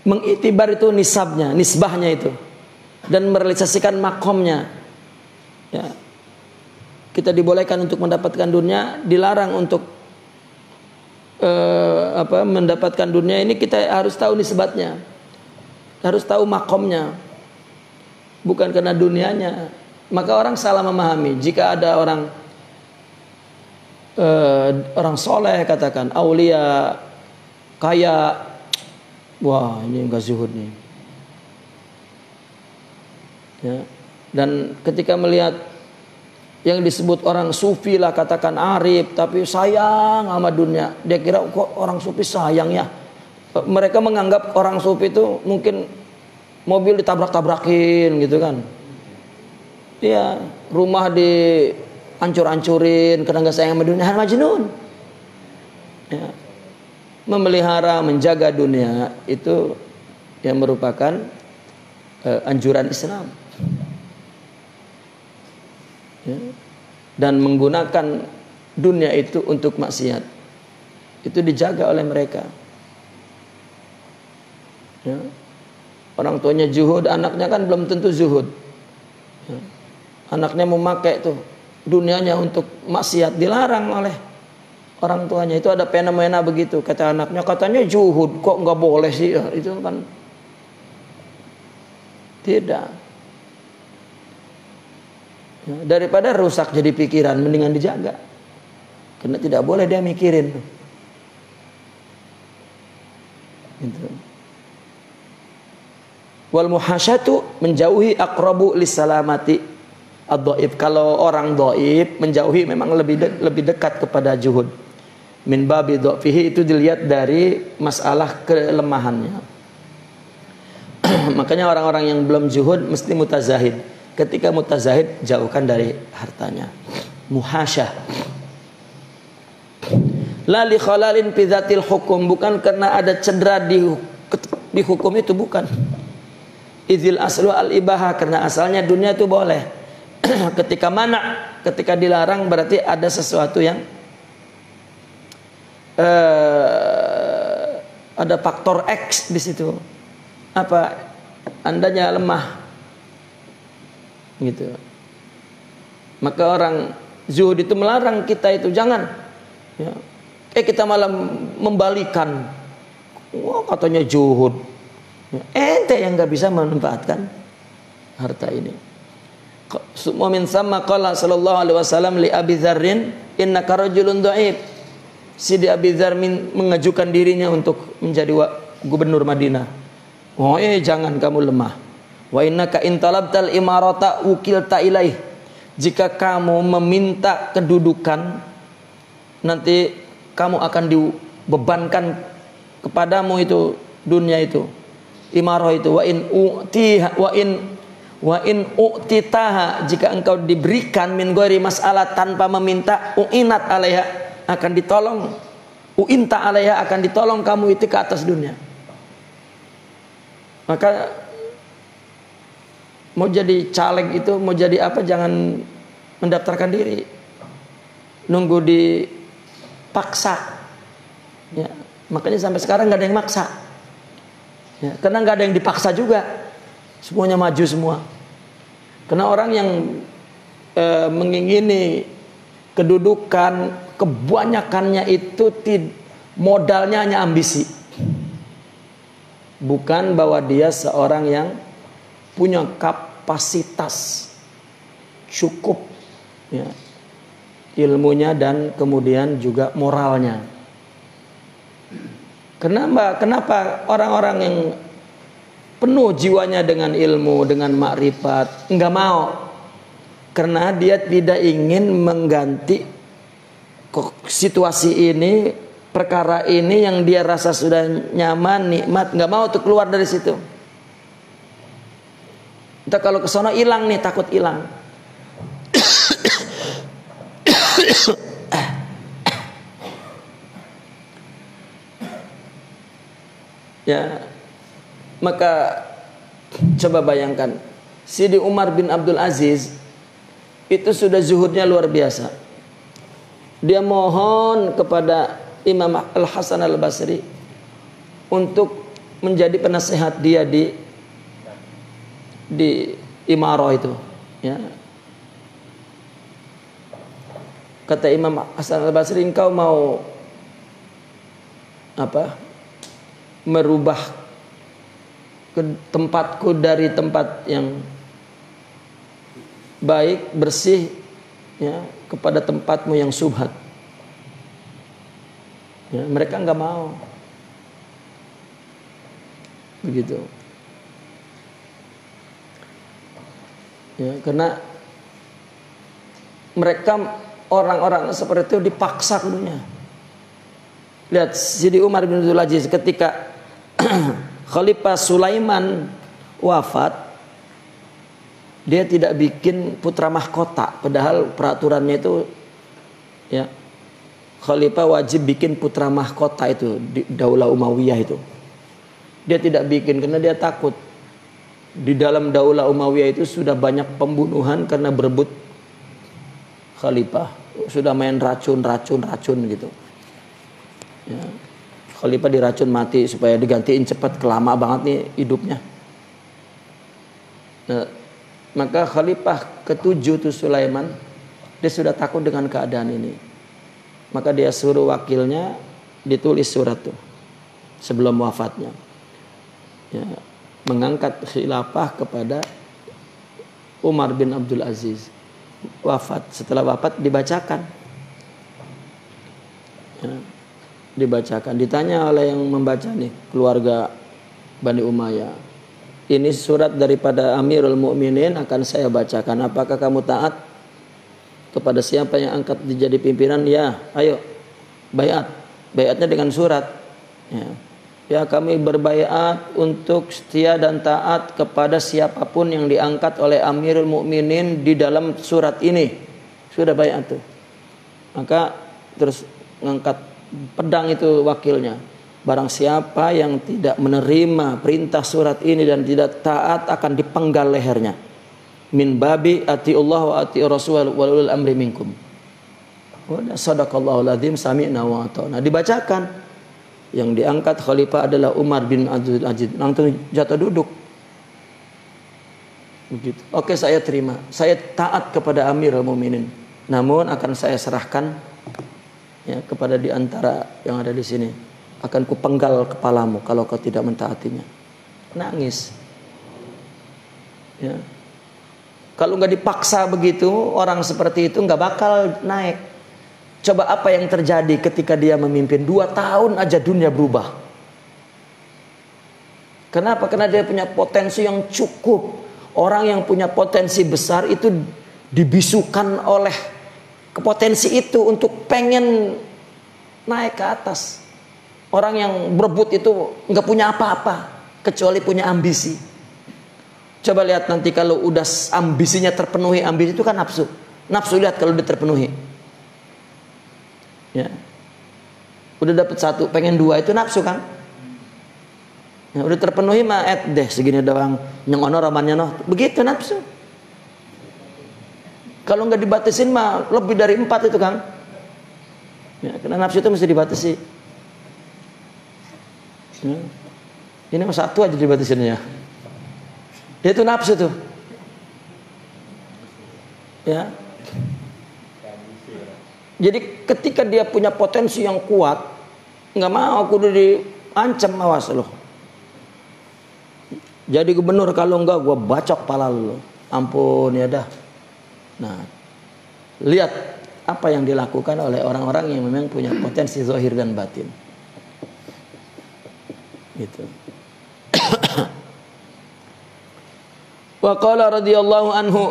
Speaker 1: mengitibar itu nisabnya, nisbahnya itu, dan merealisasikan makomnya. Ya. Kita dibolehkan untuk mendapatkan dunia, dilarang untuk mendapatkan dunia ini. Kita harus tahu nisbatnya, harus tahu makomnya, bukan karena dunianya. Maka orang salah memahami. Jika ada orang soleh, katakan aulia, kaya, wah ini enggak zuhud nih. Ya. Dan ketika melihat yang disebut orang sufi lah, katakan arif, tapi sayang sama dunia, dia kira kok orang sufi sayang ya. Mereka menganggap orang sufi itu mungkin mobil ditabrak-tabrakin gitu kan. Iya, rumah dihancur-hancurin karena nggak sayang sama dunia. Majnun. Ya. Memelihara, menjaga dunia itu yang merupakan anjuran Islam. Ya. Dan menggunakan dunia itu untuk maksiat itu dijaga oleh mereka. Ya. Orang tuanya zuhud, anaknya kan belum tentu zuhud. Ya. Anaknya memakai tuh dunianya untuk maksiat, dilarang oleh orang tuanya. Itu ada fenomena begitu. Kata anaknya, katanya zuhud, kok nggak boleh sih? Ya, itu kan tidak. Ya, daripada rusak jadi pikiran, mendingan dijaga. Karena tidak boleh dia mikirin. Gitu. Wal muhasyatu, menjauhi, aqrabu lisalamati ad-dhaif. Kalau orang dhaif, menjauhi memang lebih dekat kepada zuhud. Min babi dhafihi, itu dilihat dari masalah kelemahannya. Makanya orang-orang yang belum zuhud mesti mutazahid. Ketika mutazahid, jauhkan dari hartanya. Muhasyah. La li khalalin fi dzatil hukum, bukan karena ada cedera di hukum itu, bukan. Idzil aslu al ibahah, karena asalnya dunia itu boleh. Ketika mana, ketika dilarang berarti ada sesuatu yang ada faktor X di situ. Apa? Andanya lemah. Gitu. Maka orang zuhud itu melarang kita itu jangan. Ya. Kita malah membalikan. Wah, katanya zuhud. Ya. Ente yang nggak bisa memanfaatkan harta ini. Mu'min sama qala sallallahu alaihi wasallam li Abi Dzarrin, innaka rajulun dhaif. Sidi Abi Dzar mengajukan dirinya untuk menjadi gubernur Madinah. Oh, jangan kamu lemah. Wa innaka in talabtal imarata ukilta ilaih. Jika kamu meminta kedudukan, nanti kamu akan dibebankan kepadamu itu dunia itu, imarah itu. Wa in u'titaha, jika engkau diberikan min ghairi mas'alah, tanpa meminta, u'inat alaiha, akan ditolong. U'inta alaiha, akan ditolong kamu itu ke atas dunia. Maka mau jadi caleg itu, mau jadi apa, jangan mendaftarkan diri, nunggu dipaksa. Ya, makanya sampai sekarang nggak ada yang maksa. Ya, karena nggak ada yang dipaksa juga, semuanya maju semua. Karena orang yang mengingini kedudukan, kebanyakannya itu modalnya hanya ambisi, bukan bahwa dia seorang yang punya kapasitas cukup, ya, ilmunya dan kemudian juga moralnya. Kenapa orang-orang yang penuh jiwanya dengan ilmu, dengan makrifat, enggak mau. Karena dia tidak ingin mengganti situasi ini, perkara ini yang dia rasa sudah nyaman, nikmat, enggak mau tuh keluar dari situ. Entah kalau ke sono hilang nih, takut hilang. Ya, maka coba bayangkan, Sidi Umar bin Abdul Aziz itu sudah zuhudnya luar biasa. Dia mohon kepada Imam Al Hasan Al Basri untuk menjadi penasehat dia di Imarah itu, ya. Kata Imam Hasan Al Basri, engkau mau apa? Merubah ke tempatku dari tempat yang baik, bersih, ya, kepada tempatmu yang subhat. Ya, mereka enggak mau. Begitu. Ya, karena mereka orang-orang seperti itu dipaksa kudunya. Lihat Sidi Umar bin Abdul Aziz ketika Khalifah Sulaiman wafat, dia tidak bikin putra mahkota, padahal peraturannya itu, ya, Khalifah wajib bikin putra mahkota itu di Daulah Umayyah itu. Dia tidak bikin karena dia takut. Di dalam Daulah Umayyah itu sudah banyak pembunuhan karena berebut khalifah. Sudah main racun gitu. Ya. Khalifah diracun mati supaya digantiin cepat, kelama banget nih hidupnya. Nah, maka khalifah ke-7 itu Sulaiman, dia sudah takut dengan keadaan ini. Maka dia suruh wakilnya ditulis surat tuh sebelum wafatnya. Ya, mengangkat khilafah kepada Umar bin Abdul Aziz. Wafat, setelah wafat dibacakan, ya, dibacakan. Ditanya oleh yang membaca nih, keluarga Bani Umayyah, ini surat daripada Amirul Mukminin akan saya bacakan. Apakah kamu taat kepada siapa yang angkat menjadi pimpinan? Ya, ayo baiat. Baiatnya dengan surat. Ya. Ya, kami berbaiat untuk setia dan taat kepada siapapun yang diangkat oleh Amirul Mukminin di dalam surat ini. Sudah baiat tuh. Maka terus ngangkat pedang itu wakilnya. Barang siapa yang tidak menerima perintah surat ini dan tidak taat akan dipenggal lehernya. Min babi atiullah wa ati rasul wa ulul amri minkum. Wa sadaqallahul azim sami'na wa ata'na. Dibacakan. Yang diangkat khalifah adalah Umar bin Abdul Aziz. Langsung jatuh duduk. Begitu. Oke, saya terima. Saya taat kepada Amirul Mukminin. Namun akan saya serahkan, ya, kepada di antara yang ada di sini. Akan kupenggal kepalamu kalau kau tidak mentaatinya. Nangis. Ya. Kalau nggak dipaksa begitu, orang seperti itu nggak bakal naik. Coba apa yang terjadi ketika dia memimpin 2 tahun aja dunia berubah. Kenapa? Karena dia punya potensi yang cukup. Orang yang punya potensi besar itu dibisukan oleh potensi itu untuk pengen naik ke atas. Orang yang berebut itu nggak punya apa-apa kecuali punya ambisi. Coba lihat nanti kalau udah ambisinya terpenuhi, ambisi itu kan nafsu. Nafsu lihat kalau udah terpenuhi. Ya. Udah dapat 1, pengen 2 itu nafsu kan? Ya, udah terpenuhi mah deh segini doang. Yang ono romannya noh. Begitu nafsu. Kalau nggak dibatasin mah lebih dari 4 itu kan? Ya, karena nafsu itu mesti dibatasi. Ya. Ini mah 1 aja dibatasinnya. Itu nafsu tuh. Ya. Jadi ketika dia punya potensi yang kuat, nggak mau kudu diancam, awas loh. Jadi gubernur kalau enggak gue bacok pala lu. Ampun ya dah. Nah, lihat apa yang dilakukan oleh orang-orang yang memang punya potensi zahir dan batin. Gitu. Wa qala radhiyallahu anhu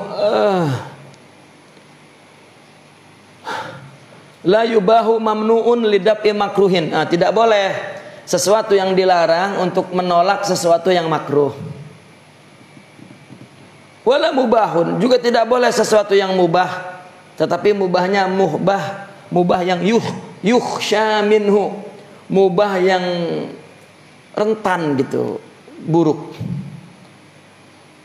Speaker 1: la yubahu mamnuun lidaf'i makruhin. Tidak boleh sesuatu yang dilarang untuk menolak sesuatu yang makruh. Wala mubahun, juga tidak boleh sesuatu yang mubah, tetapi mubahnya mubah yang yukhsha minhu, mubah yang rentan gitu, buruk.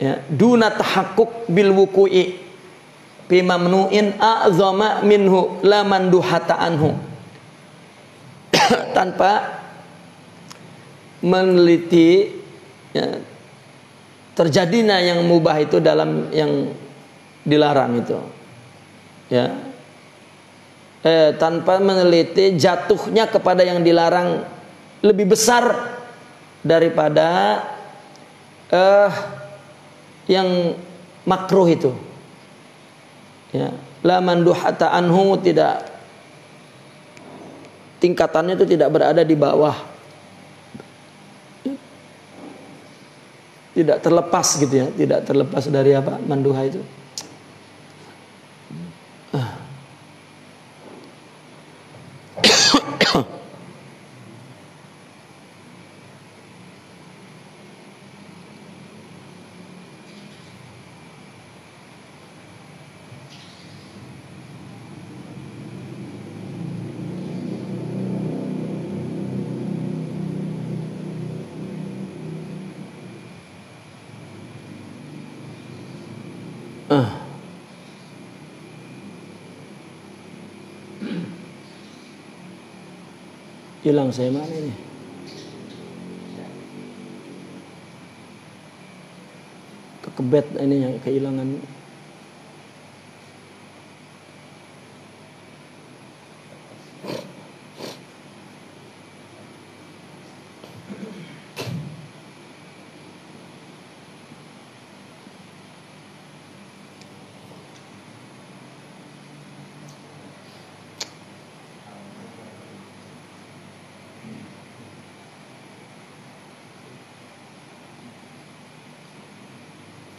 Speaker 1: Ya, duna tahakkuk bil wuku'i fi mamnu'in a'zama minhu la manduhata anhu. Tanpa meneliti ya, terjadinya yang mubah itu dalam yang dilarang itu, ya, tanpa meneliti jatuhnya kepada yang dilarang lebih besar daripada yang makruh itu, ya, la manduhata anhu, tidak, tingkatannya itu tidak berada di bawah, tidak terlepas gitu ya, tidak terlepas dari apa manduha itu. Hilang saya mana ini? Kekebet ini yang kehilangan.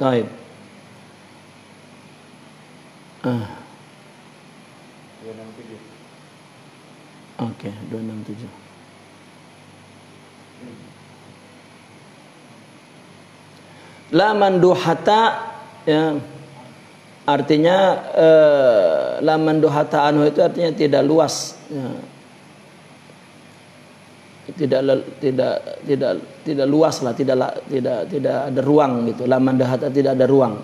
Speaker 1: Taib. Oke, 267. La manduhata, ya, artinya la manduhata anhu itu artinya tidak luas, ya. Tidak luas lah, tidak ada ruang gitu. La mandahata, tidak ada ruang.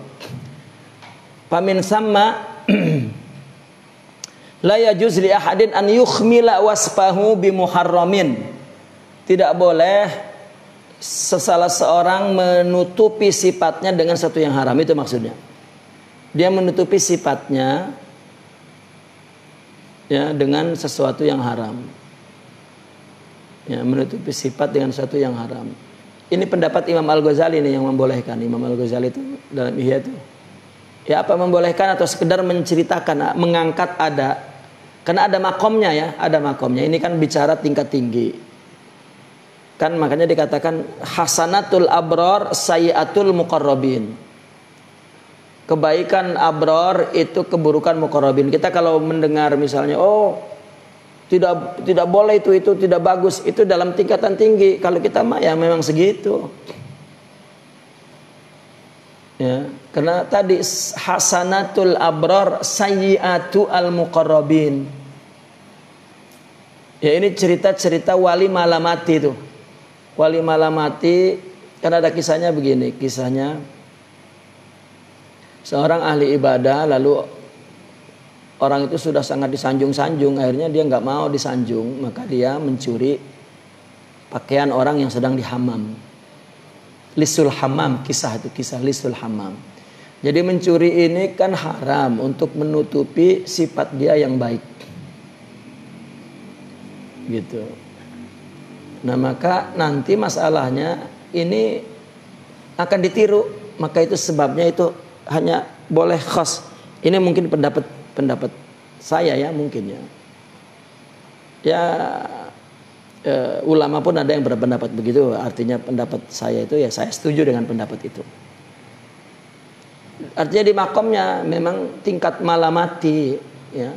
Speaker 1: Pamin sama la yajuz li ahadin an yukhmila wasfahu bi muharramin. Tidak boleh salah seorang menutupi sifatnya dengan sesuatu yang haram, itu maksudnya. Dia menutupi sifatnya, ya, dengan sesuatu yang haram. Ya, menutupi sifat dengan sesuatu yang haram. Ini pendapat Imam Al-Ghazali nih yang membolehkan. Imam Al-Ghazali itu dalam Ihya itu, ya, apa membolehkan atau sekedar menceritakan, mengangkat ada, karena ada makomnya, ya, ada makomnya. Ini kan bicara tingkat tinggi. Kan makanya dikatakan hasanatul abror sayyiatul muqarrabin. Kebaikan abror itu keburukan muqarrabin. Kita kalau mendengar misalnya, oh, tidak boleh itu tidak bagus, itu dalam tingkatan tinggi. Kalau kita mah ya memang segitu. Ya, karena tadi hasanatul abror sayyiatu al muqarrabin. Ya, ini cerita-cerita wali malamati itu. Wali malamati, kan ada kisahnya begini, kisahnya seorang ahli ibadah, lalu orang itu sudah sangat disanjung-sanjung, akhirnya dia nggak mau disanjung, maka dia mencuri pakaian orang yang sedang dihamam. Lisul hamam, kisah itu, kisah lisul hamam. Jadi mencuri ini kan haram untuk menutupi sifat dia yang baik. Gitu. Nah, maka nanti masalahnya ini akan ditiru, maka itu sebabnya itu hanya boleh khas. Ini mungkin pendapat saya, ya, mungkin, ya. Ya, ulama pun ada yang berpendapat begitu. Artinya pendapat saya itu, ya, saya setuju dengan pendapat itu. Artinya di makomnya memang tingkat malamati, ya.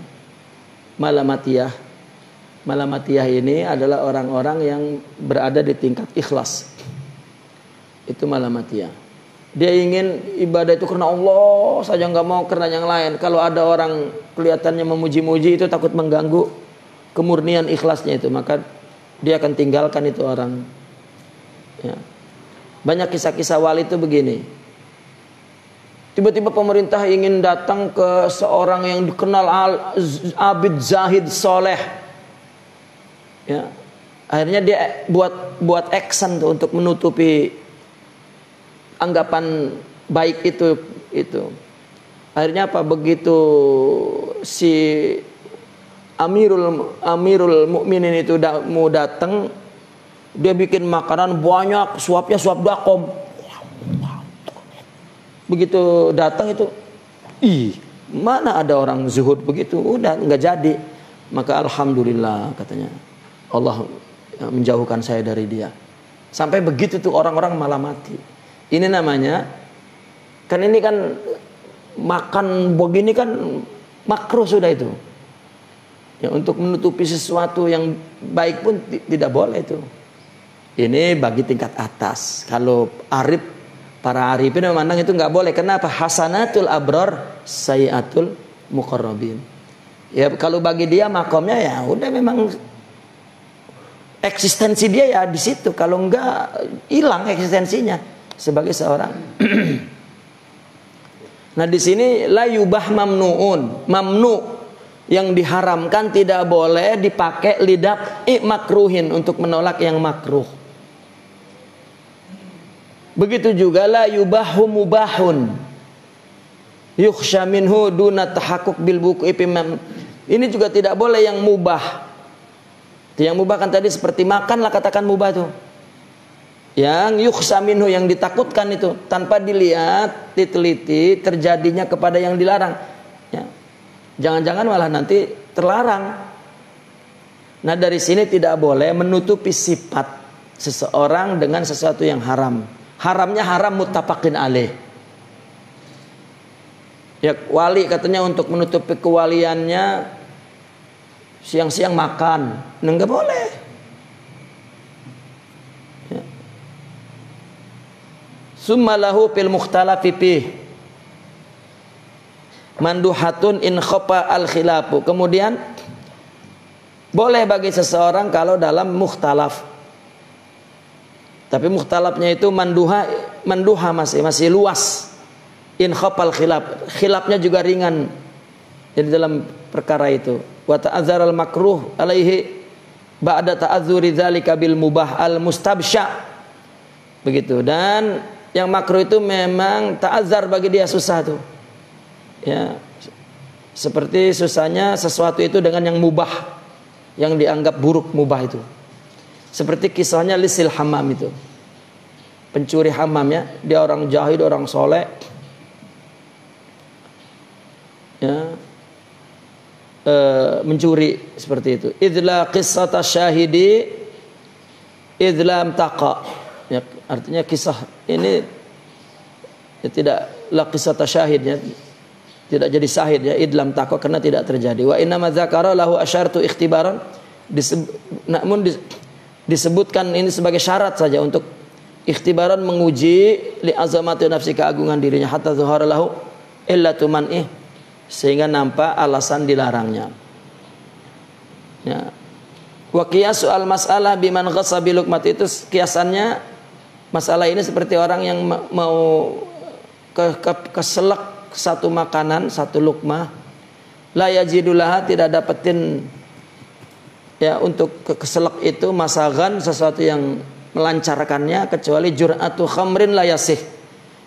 Speaker 1: Malamatiyah. Malamatiyah ini adalah orang-orang yang berada di tingkat ikhlas. Itu malamatiyah. Dia ingin ibadah itu karena Allah saja, nggak mau karena yang lain. Kalau ada orang kelihatannya memuji-muji itu takut mengganggu kemurnian ikhlasnya itu, maka dia akan tinggalkan itu orang. Ya. Banyak kisah-kisah wali itu begini. Tiba-tiba pemerintah ingin datang ke seorang yang dikenal abid, zahid, soleh. Ya. Akhirnya dia buat action tuh untuk menutupi anggapan baik itu. Akhirnya apa? Begitu si Amirul Mukminin itu mau datang, dia bikin makanan banyak, suapnya suap dakom. Begitu datang itu, mana ada orang zuhud begitu, udah nggak jadi. Maka alhamdulillah katanya, Allah menjauhkan saya dari dia. Sampai begitu tuh orang-orang malah mati. Ini namanya, kan ini kan makan begini kan makruh sudah itu. Ya, untuk menutupi sesuatu yang baik pun tidak boleh itu. Ini bagi tingkat atas. Kalau para arifin memandang itu nggak boleh. Kenapa? Hasanatul abrar, sayyatul muqarrabin. Ya kalau bagi dia makomnya ya udah memang eksistensi dia ya di situ. Kalau enggak hilang eksistensinya sebagai seorang. Nah di sini la yubah mamnuun, mamnu yang diharamkan tidak boleh dipakai lidah makruhin untuk menolak yang makruh. Begitu juga la yubahu mubahun yukhsha minhu duna tahakkuk bil buqi. Ini juga tidak boleh yang mubah. Yang mubah kan tadi seperti makan lah, katakan mubah itu. Yang yukhsha minhu yang ditakutkan itu tanpa dilihat, diteliti terjadinya kepada yang dilarang. Ya. Jangan-jangan malah nanti terlarang. Nah dari sini tidak boleh menutupi sifat seseorang dengan sesuatu yang haram. Haramnya haram muttafaqin alaih. Ya wali katanya untuk menutupi kewaliannya siang-siang makan, enggak boleh. Ya. Summa lahu fil mukhtalafi fih manduhatun in khofa al khilafu. Kemudian boleh bagi seseorang kalau dalam mukhtalaf. Tapi mukhtalafnya itu manduha masih luas. In khafal khilaf. Khilafnya juga ringan. Jadi dalam perkara itu. Wa ta'azzaral makruh alaihi ba'da ta'azzuri dzalika bil mubah al mustabsya. Begitu. Dan yang makruh itu memang ta'azzar bagi dia susah tuh. Ya. Seperti susahnya sesuatu itu dengan yang mubah, yang dianggap buruk mubah itu. Seperti kisahnya lisil hammam itu. Pencuri hammam ya. Dia orang jahid, orang soleh. Ya. Mencuri seperti itu. Idla qissata syahidi idlam taqa. Ya, artinya kisah ini ya, tidak la qissata syahid ya. Tidak jadi syahid ya, idlam taqa karena tidak terjadi. Wa inna ma dzakara lahu asyartu ikhtibaran. Namun disebutkan ini sebagai syarat saja untuk ikhtibaran, menguji li azamati nafsi, keagungan dirinya, hatta zuhara lahu illatu man'ih, sehingga nampak alasan dilarangnya. Ya. Wa qiyas al mas'alah biman ghassa bi luqmat, itu kiasannya masalah ini seperti orang yang mau keselak satu makanan, satu lukmah, la yajidulaha, tidak dapetin ya untuk keselak itu masagan, sesuatu yang melancarkannya, kecuali jur'atu khamrin la yasih,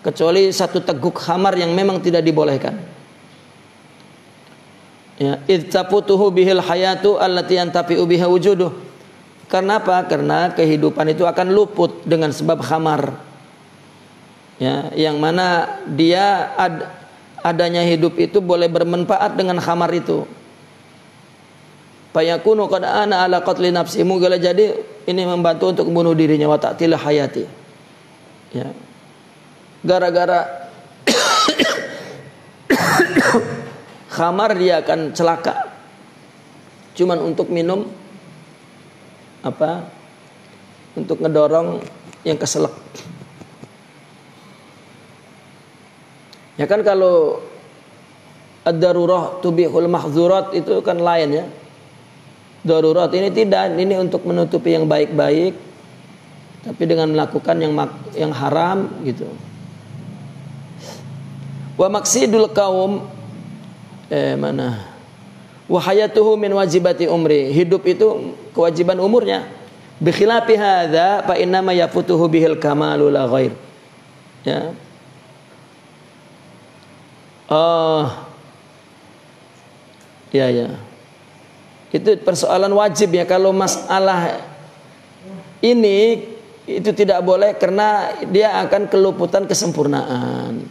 Speaker 1: kecuali satu teguk khamar yang memang tidak dibolehkan. Ya, idtafutuhu bihil hayatu allati yantafi'u biha wujuduh. Karena apa? Karena kehidupan itu akan luput dengan sebab khamar. Ya, yang mana dia adanya hidup itu boleh bermanfaat dengan khamar itu. Fayakunu qad ana ala qatli nafsi, mungkin jadi ini membantu untuk membunuh dirinya, wa ta'til hayati. Ya. Gara-gara khamar dia akan celaka. Cuman untuk minum apa? Untuk ngedorong yang keselak. Ya kan kalau ad-darurah tubihul mahzurat itu kan lain ya. Darurat ini tidak, ini untuk menutupi yang baik-baik, tapi dengan melakukan yang haram gitu. Wa maqsidul qaum wa hayatuhu min wajibati umri. Hidup itu kewajiban umurnya. Bi khilafi hadza fa inna ma yafutuhu bihil kamalu la ghair. Ya. Ya. Itu persoalan wajib ya. Kalau masalah ini itu tidak boleh karena dia akan keluputan kesempurnaan.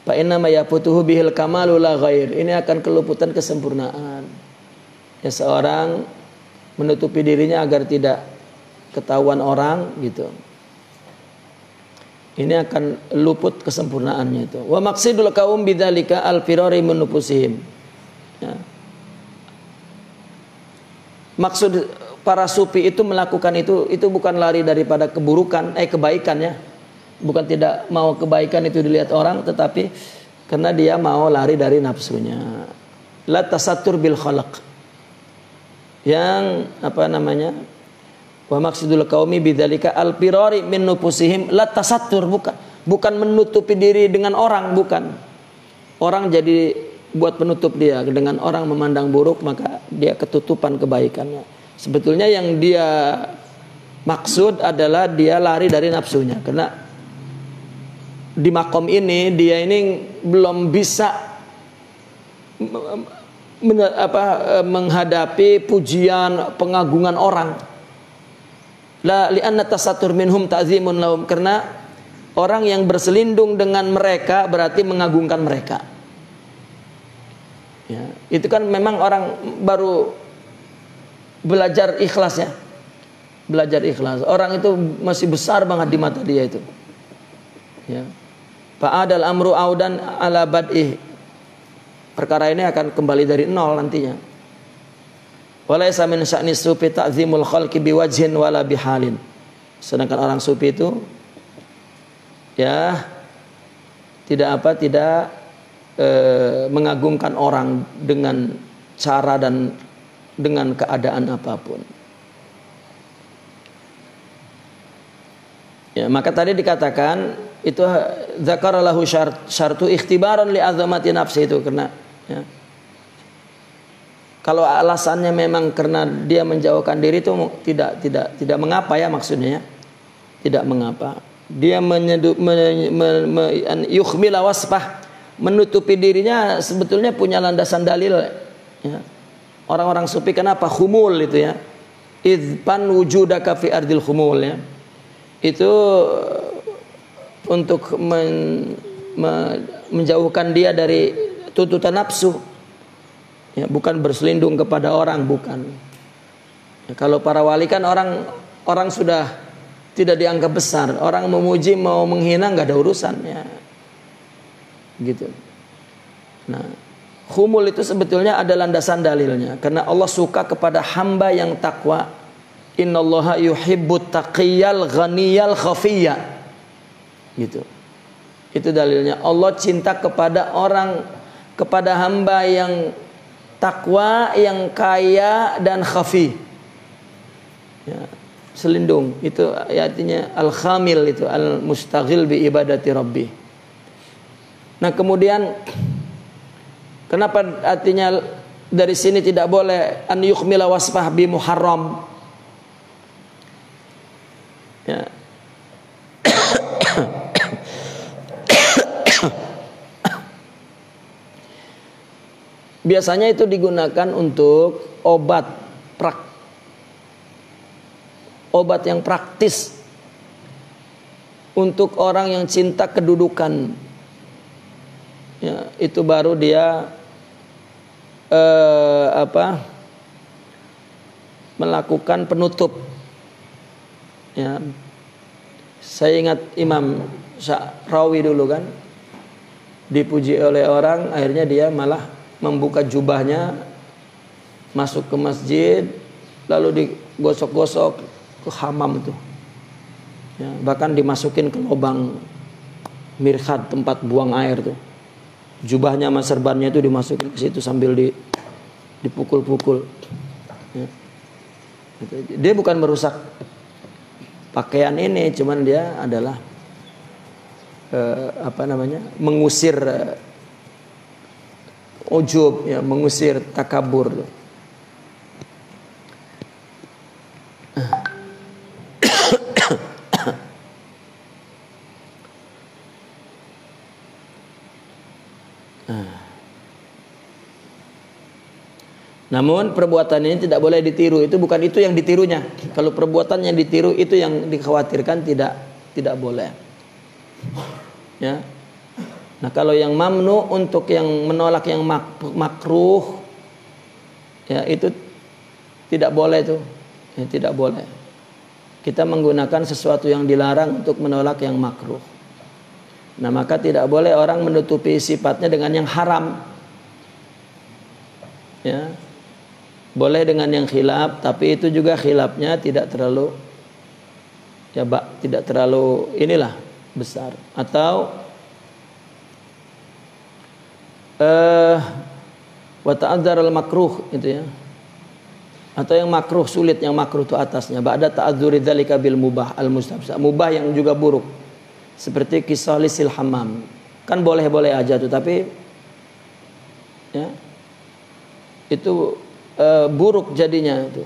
Speaker 1: Fa inna ma yafutuhu bihil kamalu la ghair. Ini akan keluputan kesempurnaan. Ya seorang menutupi dirinya agar tidak ketahuan orang gitu. Ini akan luput kesempurnaannya itu. Wa maqsidul qaum bidzalika al-firari min nufusihim. Ya. Maksud para sufi itu melakukan itu bukan lari daripada kebaikan ya. Bukan tidak mau kebaikan itu dilihat orang, tetapi karena dia mau lari dari nafsunya. La tasattur bil khalaq. Yang apa namanya? Wa maqsidul qaumi bidzalika al-firari min nufusihim la tasattur, bukan menutupi diri dengan orang, bukan. Orang jadi buat penutup dia, dengan orang memandang buruk maka dia ketutupan kebaikannya. Sebetulnya yang dia maksud adalah dia lari dari nafsunya, karena di makom ini dia ini belum bisa menghadapi pujian, pengagungan orang. La li'anna tasatur minhum ta'zimun lahum, karena orang yang berselindung dengan mereka berarti mengagungkan mereka. Ya, itu kan memang orang baru belajar ikhlas ya. Belajar ikhlas. Orang itu masih besar banget di mata dia itu. Ya. Fa'adal amru audan ala bad'ih. Perkara ini akan kembali dari nol nantinya. Walaysa min sya'ni sufi ta'zimul khalqi biwajhin wala bihalin. Sedangkan orang sufi itu ya tidak mengagungkan orang dengan cara dan dengan keadaan apapun. Ya, maka tadi dikatakan itu zakara lahu syartu ikhtibaran li azamati nafsi, itu karena ya, kalau alasannya memang karena dia menjauhkan diri itu tidak mengapa ya, maksudnya ya. Tidak mengapa. Dia yukhmila wasfah, menutupi dirinya sebetulnya punya landasan dalil ya. Orang-orang sufi kenapa khumul itu ya, idpan wujudaka fi ardil khumul ya, itu untuk menjauhkan dia dari tuntutan nafsu ya, bukan berselindung kepada orang, bukan ya. Kalau para wali kan orang sudah tidak dianggap besar, orang memuji mau menghina nggak ada urusan ya gitu. Nah, khumul itu sebetulnya ada landasan dalilnya, karena Allah suka kepada hamba yang takwa. Innallaha yuhibbut taqiyal ghaniyal khafiyya. Gitu. Itu dalilnya. Allah cinta kepada hamba yang takwa, yang kaya dan khafi. Ya, selindung. Itu artinya al-khamil, itu al-mustaghil bi ibadati rabbih. Nah, kemudian kenapa artinya dari sini tidak boleh an yukhmila wasfah bi muharram? Ya. Biasanya itu digunakan untuk obat yang praktis untuk orang yang cinta kedudukan. Ya, itu baru dia melakukan penutup. Ya, saya ingat Imam Sya'rawi dulu kan, dipuji oleh orang, akhirnya dia malah membuka jubahnya, masuk ke masjid, lalu digosok-gosok ke hammam itu. Ya, bahkan dimasukin ke lubang mirkhat, tempat buang air tuh. Jubahnya sama serbannya itu dimasukin ke situ sambil dipukul-pukul. Ya. Dia bukan merusak pakaian ini, cuman dia adalah mengusir ujub, ya, mengusir takabur. Namun perbuatan ini tidak boleh ditiru. Itu bukan itu yang ditirunya. Kalau perbuatan yang ditiru itu yang dikhawatirkan tidak boleh. Ya. Nah, kalau yang mamnu untuk yang menolak yang makruh, ya itu tidak boleh tuh. Ya, tidak boleh. Kita menggunakan sesuatu yang dilarang untuk menolak yang makruh. Nah, maka tidak boleh orang menutupi sifatnya dengan yang haram. Ya. Boleh dengan yang khilaf, tapi itu juga khilafnya tidak terlalu inilah besar. Atau wa ta'azzar al-makruh itu ya. Atau yang makruh sulit, yang makruh itu atasnya. Ba'da ta'azzuri dzalika bil mubah al-mustabsah. Mubah yang juga buruk. Seperti kisah lisil hammam. Kan boleh-boleh aja tuh, tapi ya itu buruk jadinya itu.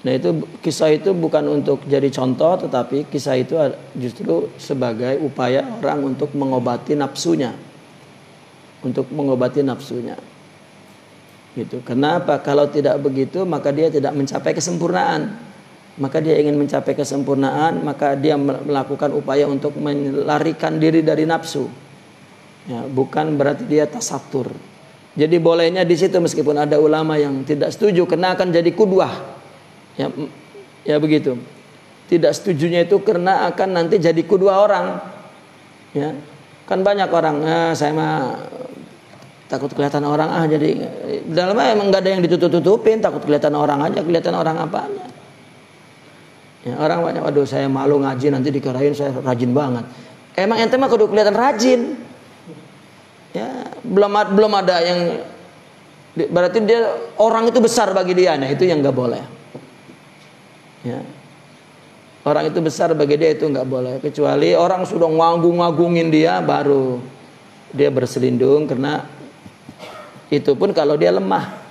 Speaker 1: Nah, itu kisah itu bukan untuk jadi contoh, tetapi kisah itu justru sebagai upaya orang untuk mengobati nafsunya. Untuk mengobati nafsunya. Gitu. Kenapa? Kalau tidak begitu, maka dia tidak mencapai kesempurnaan. Maka dia ingin mencapai kesempurnaan, maka dia melakukan upaya untuk melarikan diri dari nafsu. Ya, bukan berarti dia tasatur. Jadi bolehnya di situ, meskipun ada ulama yang tidak setuju karena akan jadi kudwah. Ya begitu. Tidak setujunya itu karena akan nanti jadi kudwah orang. Ya. Kan banyak orang, saya mah takut kelihatan orang jadi dalamnya emang enggak ada yang ditutup-tutupin, takut kelihatan orang aja, kelihatan orang apanya. Ya, orang banyak, waduh saya malu ngaji nanti dikirain saya rajin banget. Emang ente mah kudu kelihatan rajin. Ya, belum ada yang berarti dia orang itu besar bagi dia. Nah, itu yang enggak boleh. Ya. Orang itu besar bagi dia, itu enggak boleh, kecuali orang sudah ngagung-ngagungin dia, baru dia berselindung, karena itu pun kalau dia lemah.